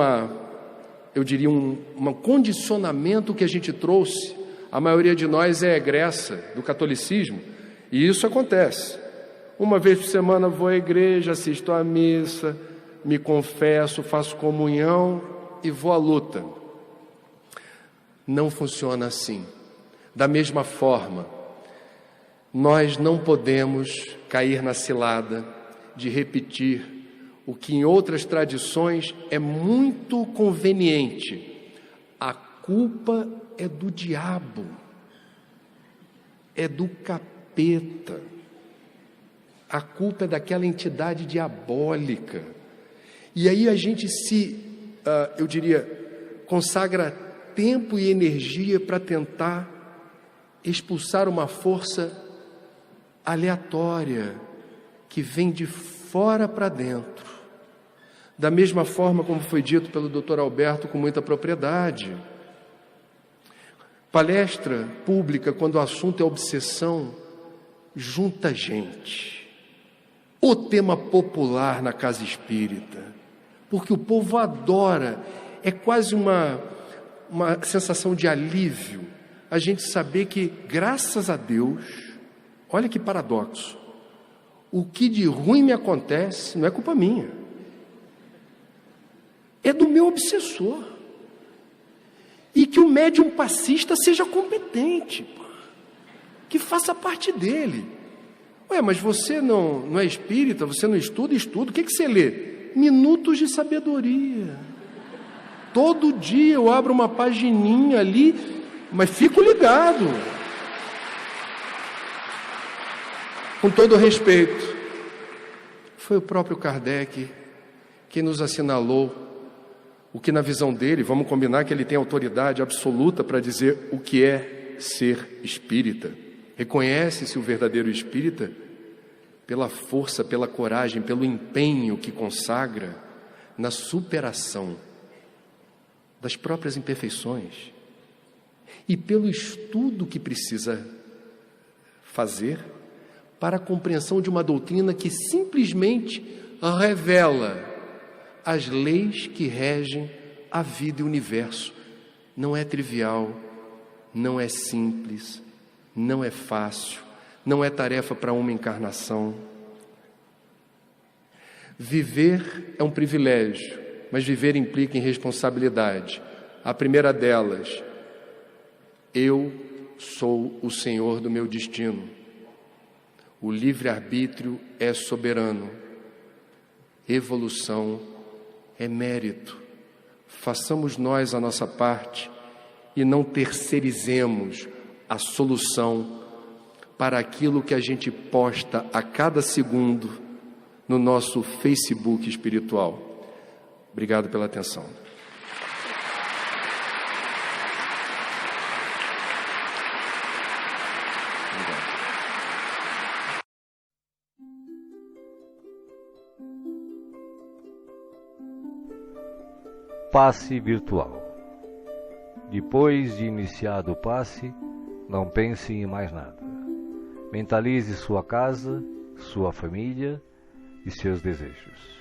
condicionamento que a gente trouxe. A maioria de nós é egressa do catolicismo, e isso acontece. Uma vez por semana vou à igreja, assisto à missa, me confesso, faço comunhão e vou à luta. Não funciona assim. Da mesma forma, nós não podemos cair na cilada de repetir o que em outras tradições é muito conveniente. A culpa é do diabo, é do capeta, a culpa é daquela entidade diabólica. E aí a gente consagra tempo e energia para tentar expulsar uma força aleatória que vem de fora para dentro. Da mesma forma como foi dito pelo Dr. Alberto com muita propriedade. Palestra pública, quando o assunto é obsessão, junta gente. O tema popular na casa espírita, porque o povo adora, é quase uma sensação de alívio, a gente saber que, graças a Deus, olha que paradoxo, o que de ruim me acontece não é culpa minha, é do meu obsessor, e que o médium passista seja competente, que faça parte dele. Ué, mas você não é espírita, você não estuda? O que você lê? Minutos de sabedoria. Todo dia eu abro uma pagininha ali, mas fico ligado. Com todo respeito, foi o próprio Kardec quem nos assinalou o que na visão dele, vamos combinar que ele tem autoridade absoluta para dizer o que é ser espírita. Reconhece-se o verdadeiro espírita pela força, pela coragem, pelo empenho que consagra na superação das próprias imperfeições e pelo estudo que precisa fazer para a compreensão de uma doutrina que simplesmente revela as leis que regem a vida e o universo. Não é trivial, não é simples, não é fácil, não é tarefa para uma encarnação. Viver é um privilégio, mas viver implica em responsabilidade. A primeira delas, eu sou o senhor do meu destino. O livre-arbítrio é soberano. Evolução é mérito. Façamos nós a nossa parte e não terceirizemos a solução para aquilo que a gente posta a cada segundo no nosso Facebook espiritual. Obrigado pela atenção. Passe virtual. Depois de iniciado o passe, não pense em mais nada. Mentalize sua casa, sua família e seus desejos.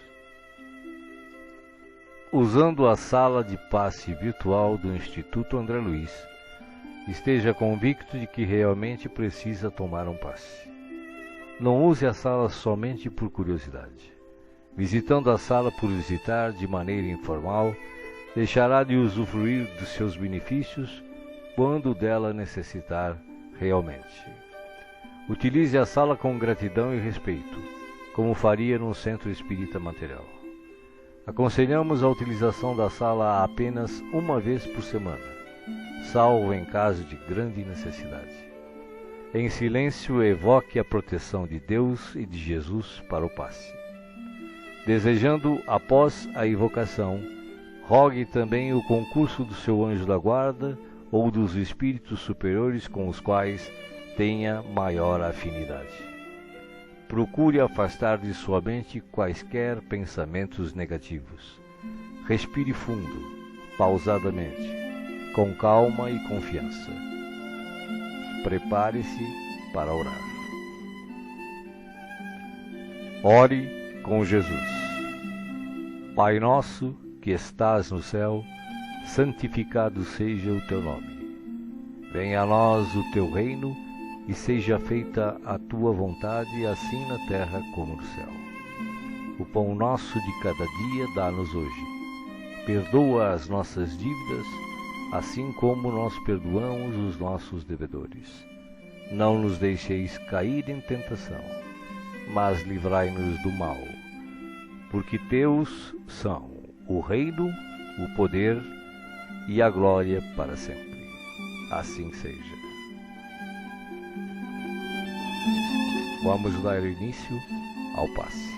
Usando a sala de passe virtual do Instituto André Luiz, esteja convicto de que realmente precisa tomar um passe. Não use a sala somente por curiosidade. Visitando a sala por visitar de maneira informal, deixará de usufruir dos seus benefícios quando dela necessitar realmente. Utilize a sala com gratidão e respeito, como faria num centro espírita material. Aconselhamos a utilização da sala apenas uma vez por semana, salvo em caso de grande necessidade. Em silêncio, evoque a proteção de Deus e de Jesus para o passe. Desejando, após a invocação, rogue também o concurso do seu anjo da guarda ou dos espíritos superiores com os quais tenha maior afinidade. Procure afastar de sua mente quaisquer pensamentos negativos. Respire fundo, pausadamente, com calma e confiança. Prepare-se para orar. Ore com Jesus. Pai nosso, que estás no céu, santificado seja o teu nome. Venha a nós o teu reino e seja feita a tua vontade, assim na terra como no céu. O pão nosso de cada dia dá-nos hoje. Perdoa as nossas dívidas, assim como nós perdoamos os nossos devedores. Não nos deixeis cair em tentação, mas livrai-nos do mal. Porque teus são o reino, o poder e a glória para sempre. Assim seja. Vamos dar início ao passe.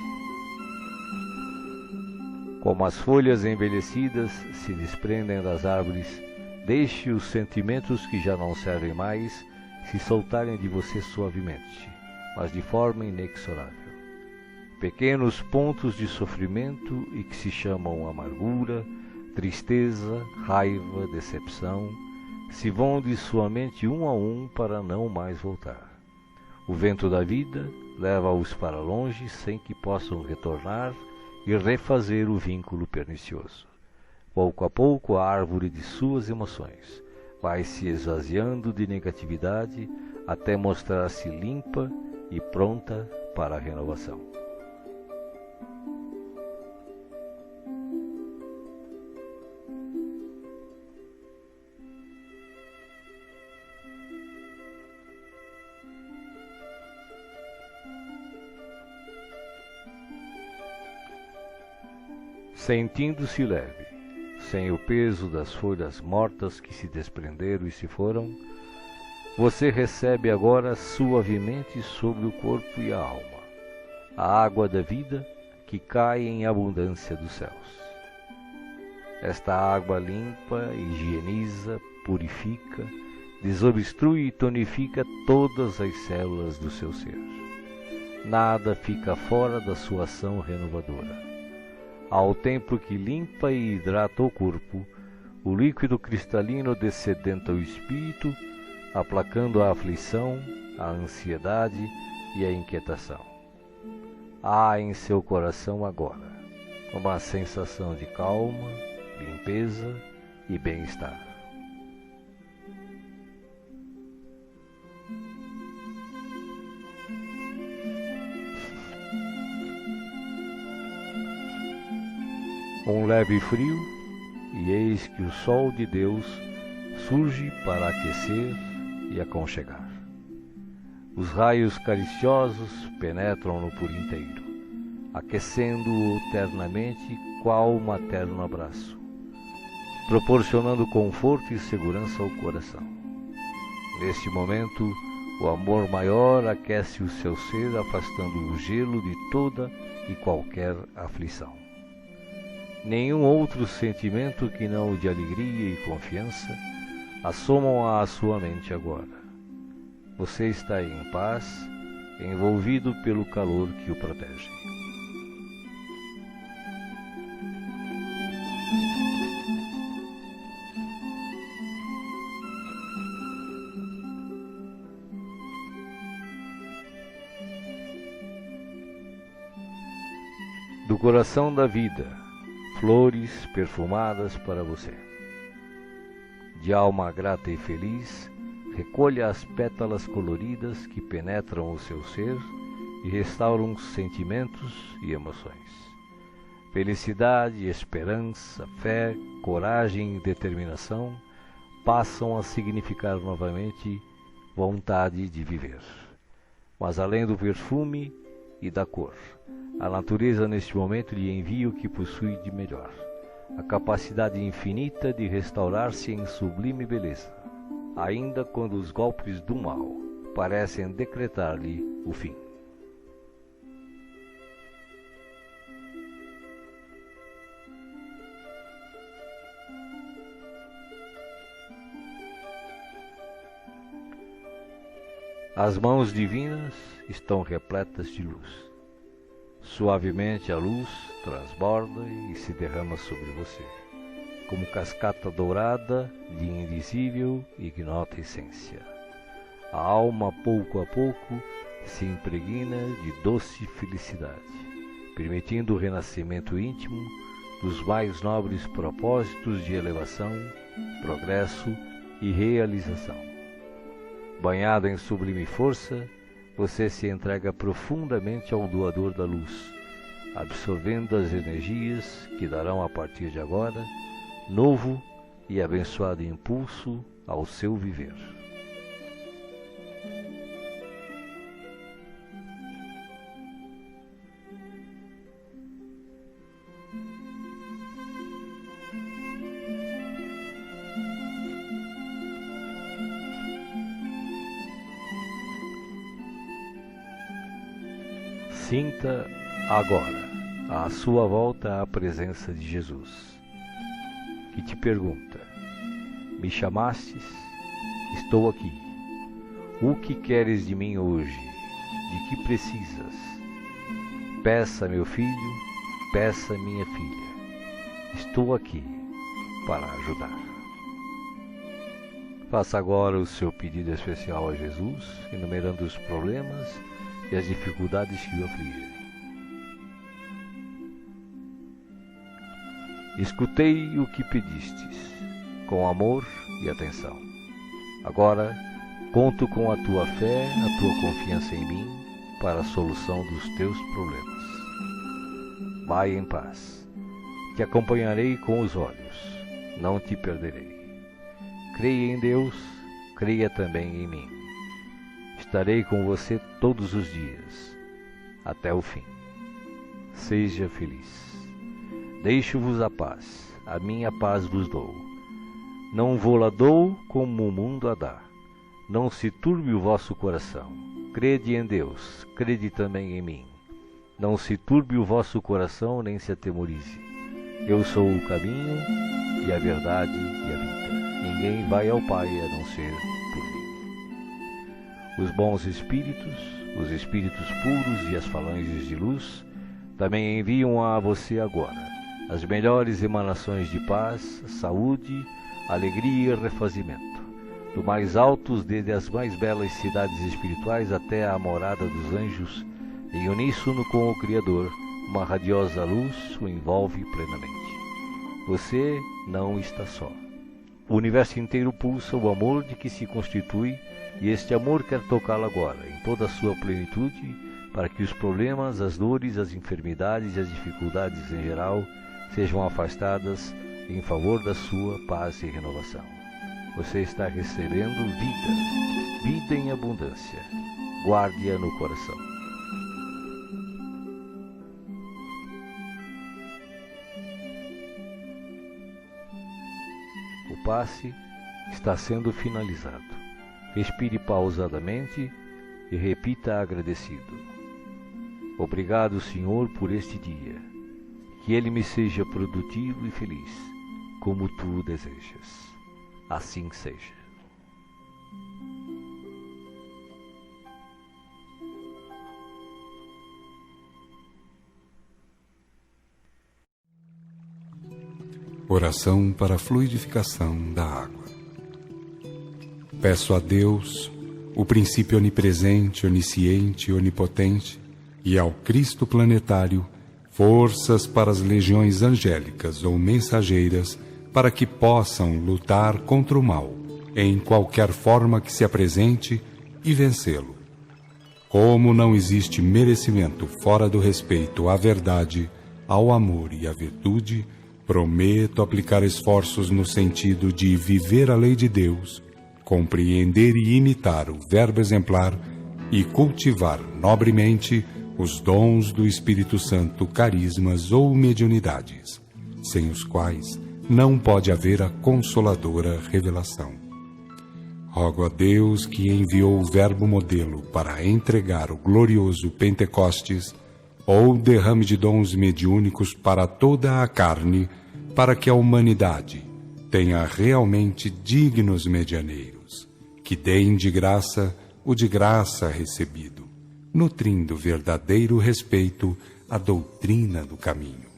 Como as folhas envelhecidas se desprendem das árvores, deixe os sentimentos que já não servem mais se soltarem de você suavemente, mas de forma inexorável. Pequenos pontos de sofrimento e que se chamam amargura, tristeza, raiva, decepção, se vão de sua mente um a um para não mais voltar. O vento da vida leva-os para longe sem que possam retornar e refazer o vínculo pernicioso. Pouco a pouco a árvore de suas emoções vai se esvaziando de negatividade até mostrar-se limpa e pronta para a renovação. Sentindo-se leve, sem o peso das folhas mortas que se desprenderam e se foram, você recebe agora suavemente sobre o corpo e a alma a água da vida que cai em abundância dos céus. Esta água limpa, higieniza, purifica, desobstrui e tonifica todas as células do seu ser. Nada fica fora da sua ação renovadora. Ao tempo que limpa e hidrata o corpo, o líquido cristalino descedenta o espírito, aplacando a aflição, a ansiedade e a inquietação. Há em seu coração agora uma sensação de calma, limpeza e bem-estar. Um leve frio, e eis que o sol de Deus surge para aquecer e aconchegar. Os raios cariciosos penetram-no por inteiro, aquecendo-o ternamente qual materno abraço, proporcionando conforto e segurança ao coração. Neste momento, o amor maior aquece o seu ser, afastando o gelo de toda e qualquer aflição. Nenhum outro sentimento que não o de alegria e confiança assomam à sua mente agora. Você está em paz, envolvido pelo calor que o protege. Do coração da vida, flores perfumadas para você. De alma grata e feliz, recolha as pétalas coloridas que penetram o seu ser e restauram sentimentos e emoções. Felicidade, esperança, fé, coragem e determinação passam a significar novamente vontade de viver. Mas além do perfume e da cor, a natureza neste momento lhe envia o que possui de melhor, a capacidade infinita de restaurar-se em sublime beleza, ainda quando os golpes do mal parecem decretar-lhe o fim. As mãos divinas estão repletas de luz. Suavemente a luz transborda e se derrama sobre você, como cascata dourada de invisível e ignota essência. A alma, pouco a pouco, se impregna de doce felicidade, permitindo o renascimento íntimo dos mais nobres propósitos de elevação, progresso e realização. Banhado em sublime força, você se entrega profundamente ao doador da luz, absorvendo as energias que darão a partir de agora novo e abençoado impulso ao seu viver. Sinta agora à sua volta a presença de Jesus, que te pergunta: me chamastes? Estou aqui. O que queres de mim hoje? De que precisas? Peça, meu filho, peça, minha filha. Estou aqui para ajudar. Faça agora o seu pedido especial a Jesus, enumerando os problemas e as dificuldades que o afligem. Escutei o que pedistes, com amor e atenção. Agora, conto com a tua fé, a tua confiança em mim, para a solução dos teus problemas. Vai em paz. Te acompanharei com os olhos, não te perderei. Creia em Deus, creia também em mim. Estarei com você todos os dias, até o fim. Seja feliz. Deixo-vos a paz, a minha paz vos dou. Não vou-la dou como o mundo a dá. Não se turbe o vosso coração. Crede em Deus, crede também em mim. Não se turbe o vosso coração, nem se atemorize. Eu sou o caminho e a verdade e a vida. Ninguém vai ao Pai a não ser por mim. Os bons espíritos, os espíritos puros e as falanges de luz também enviam a você agora as melhores emanações de paz, saúde, alegria e refazimento. Do mais altos, desde as mais belas cidades espirituais até a morada dos anjos, em uníssono com o Criador, uma radiosa luz o envolve plenamente. Você não está só. O universo inteiro pulsa o amor de que se constitui, e este amor quer tocá-lo agora, em toda a sua plenitude, para que os problemas, as dores, as enfermidades e as dificuldades em geral sejam afastadas em favor da sua paz e renovação. Você está recebendo vida, vida em abundância. Guarde-a no coração. O passe está sendo finalizado. Respire pausadamente e repita agradecido. Obrigado, Senhor, por este dia. Que ele me seja produtivo e feliz, como tu desejas. Assim seja. Oração para a fluidificação da água. Peço a Deus, o princípio onipresente, onisciente e onipotente, e ao Cristo planetário, forças para as legiões angélicas ou mensageiras, para que possam lutar contra o mal, em qualquer forma que se apresente, e vencê-lo. Como não existe merecimento fora do respeito à verdade, ao amor e à virtude, prometo aplicar esforços no sentido de viver a lei de Deus, compreender e imitar o verbo exemplar e cultivar nobremente os dons do Espírito Santo, carismas ou mediunidades, sem os quais não pode haver a consoladora revelação. Rogo a Deus, que enviou o verbo modelo para entregar o glorioso Pentecostes, ou derrame de dons mediúnicos para toda a carne, para que a humanidade tenha realmente dignos medianeiros, que deem de graça o de graça recebido, nutrindo verdadeiro respeito à doutrina do caminho.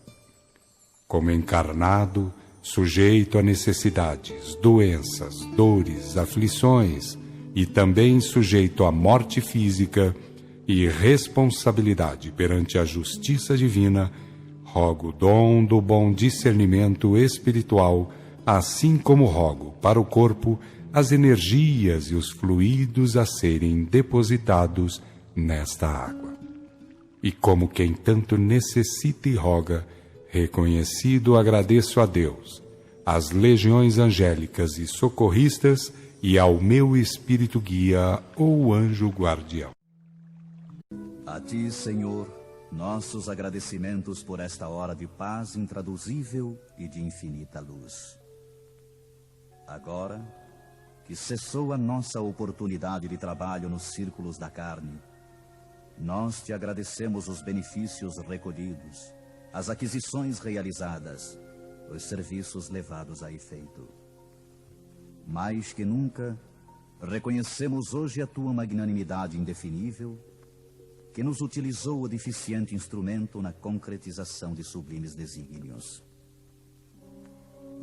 Como encarnado, sujeito a necessidades, doenças, dores, aflições, e também sujeito à morte física e responsabilidade perante a justiça divina, rogo o dom do bom discernimento espiritual, assim como rogo para o corpo as energias e os fluidos a serem depositados nesta água. E como quem tanto necessita e roga, reconhecido agradeço a Deus, às legiões angélicas e socorristas e ao meu espírito guia ou anjo guardião. A ti, Senhor, nossos agradecimentos por esta hora de paz intraduzível e de infinita luz. Agora que cessou a nossa oportunidade de trabalho nos círculos da carne, nós te agradecemos os benefícios recolhidos, as aquisições realizadas, os serviços levados a efeito. Mais que nunca, reconhecemos hoje a tua magnanimidade indefinível, que nos utilizou o deficiente instrumento na concretização de sublimes desígnios.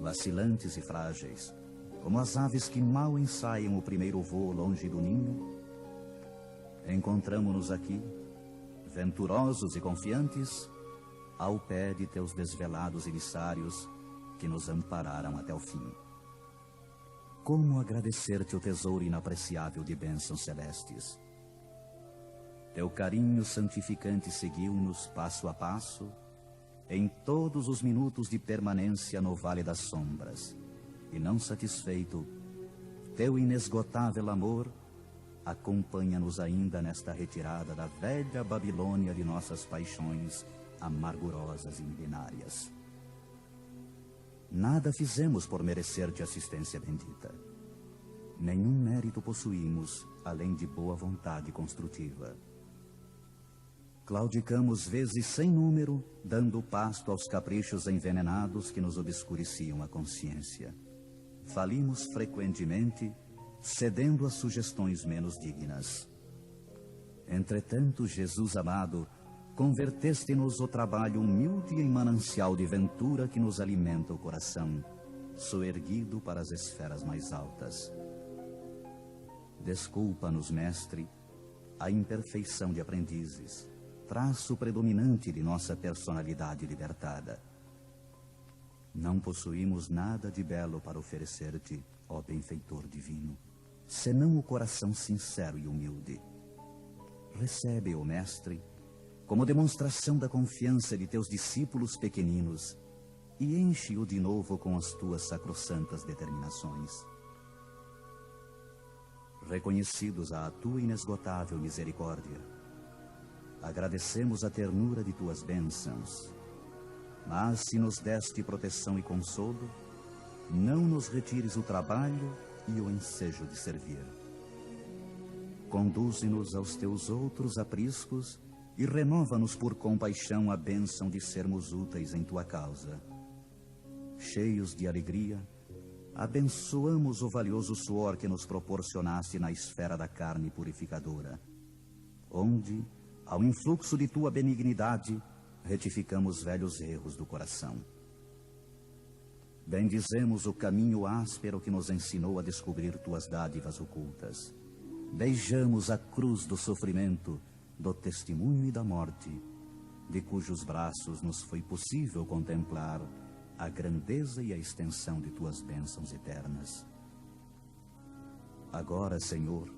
Vacilantes e frágeis, como as aves que mal ensaiam o primeiro voo longe do ninho, encontramo-nos aqui, venturosos e confiantes, ao pé de teus desvelados emissários que nos ampararam até o fim. Como agradecer-te o tesouro inapreciável de bênçãos celestes? Teu carinho santificante seguiu-nos passo a passo, em todos os minutos de permanência no Vale das Sombras, e não satisfeito, teu inesgotável amor acompanha-nos ainda nesta retirada da velha Babilônia de nossas paixões amargurosas e milenárias. Nada fizemos por merecer-te assistência bendita. Nenhum mérito possuímos, além de boa vontade construtiva. Claudicamos vezes sem número, dando pasto aos caprichos envenenados que nos obscureciam a consciência. Falimos frequentemente, cedendo às sugestões menos dignas. Entretanto, Jesus amado, converteste-nos o trabalho humilde em manancial de ventura que nos alimenta o coração, soerguido para as esferas mais altas. Desculpa-nos, Mestre, a imperfeição de aprendizes, traço predominante de nossa personalidade libertada. Não possuímos nada de belo para oferecer-te, ó benfeitor divino, senão o coração sincero e humilde. Recebe-o, Mestre, como demonstração da confiança de teus discípulos pequeninos e enche-o de novo com as tuas sacrossantas determinações. Reconhecidos à tua inesgotável misericórdia, agradecemos a ternura de tuas bênçãos, mas se nos deste proteção e consolo, não nos retires o trabalho e o ensejo de servir. Conduze-nos aos teus outros apriscos e renova-nos por compaixão a bênção de sermos úteis em tua causa. Cheios de alegria, abençoamos o valioso suor que nos proporcionaste na esfera da carne purificadora, onde, ao influxo de tua benignidade, retificamos velhos erros do coração. Bendizemos o caminho áspero que nos ensinou a descobrir tuas dádivas ocultas. Beijamos a cruz do sofrimento, do testemunho e da morte, de cujos braços nos foi possível contemplar a grandeza e a extensão de tuas bênçãos eternas. Agora, Senhor,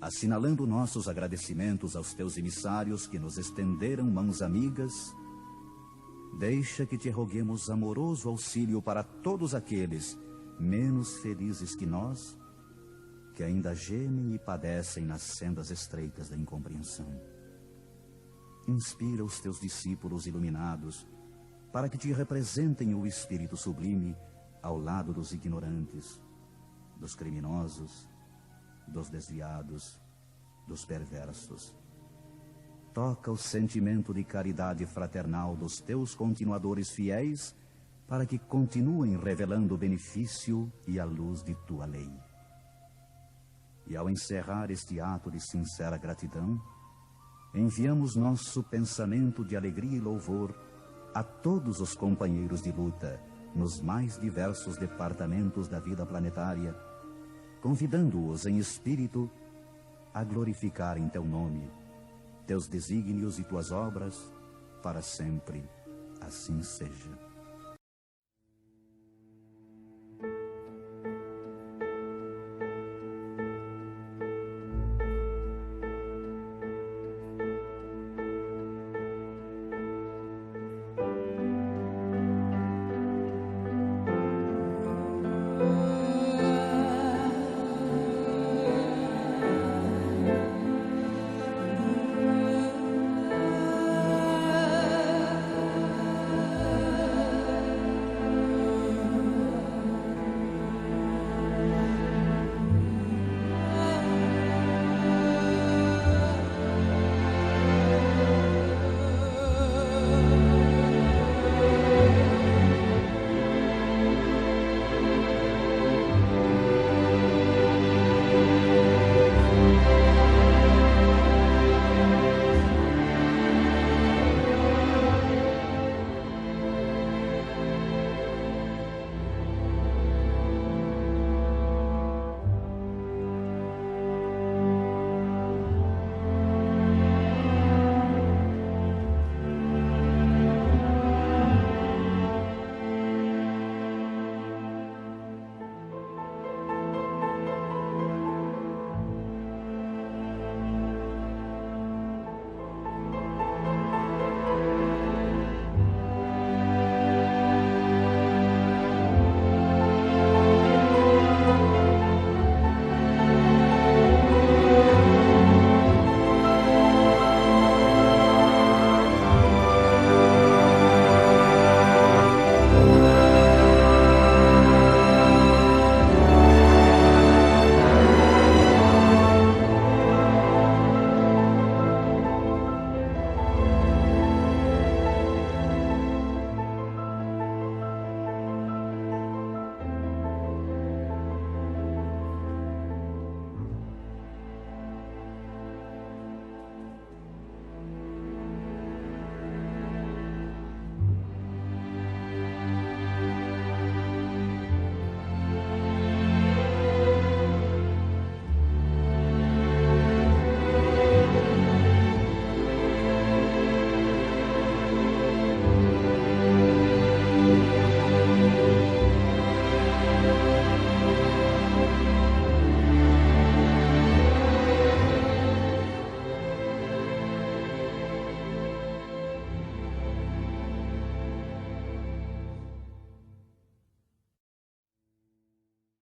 assinalando nossos agradecimentos aos teus emissários que nos estenderam mãos amigas, deixa que te roguemos amoroso auxílio para todos aqueles menos felizes que nós, que ainda gemem e padecem nas sendas estreitas da incompreensão. Inspira os teus discípulos iluminados para que te representem o Espírito sublime ao lado dos ignorantes, dos criminosos, dos desviados, dos perversos. Toca o sentimento de caridade fraternal dos teus continuadores fiéis para que continuem revelando o benefício e a luz de tua lei. E ao encerrar este ato de sincera gratidão, enviamos nosso pensamento de alegria e louvor a todos os companheiros de luta nos mais diversos departamentos da vida planetária, convidando-os em espírito a glorificar em teu nome, teus desígnios e tuas obras, para sempre assim seja.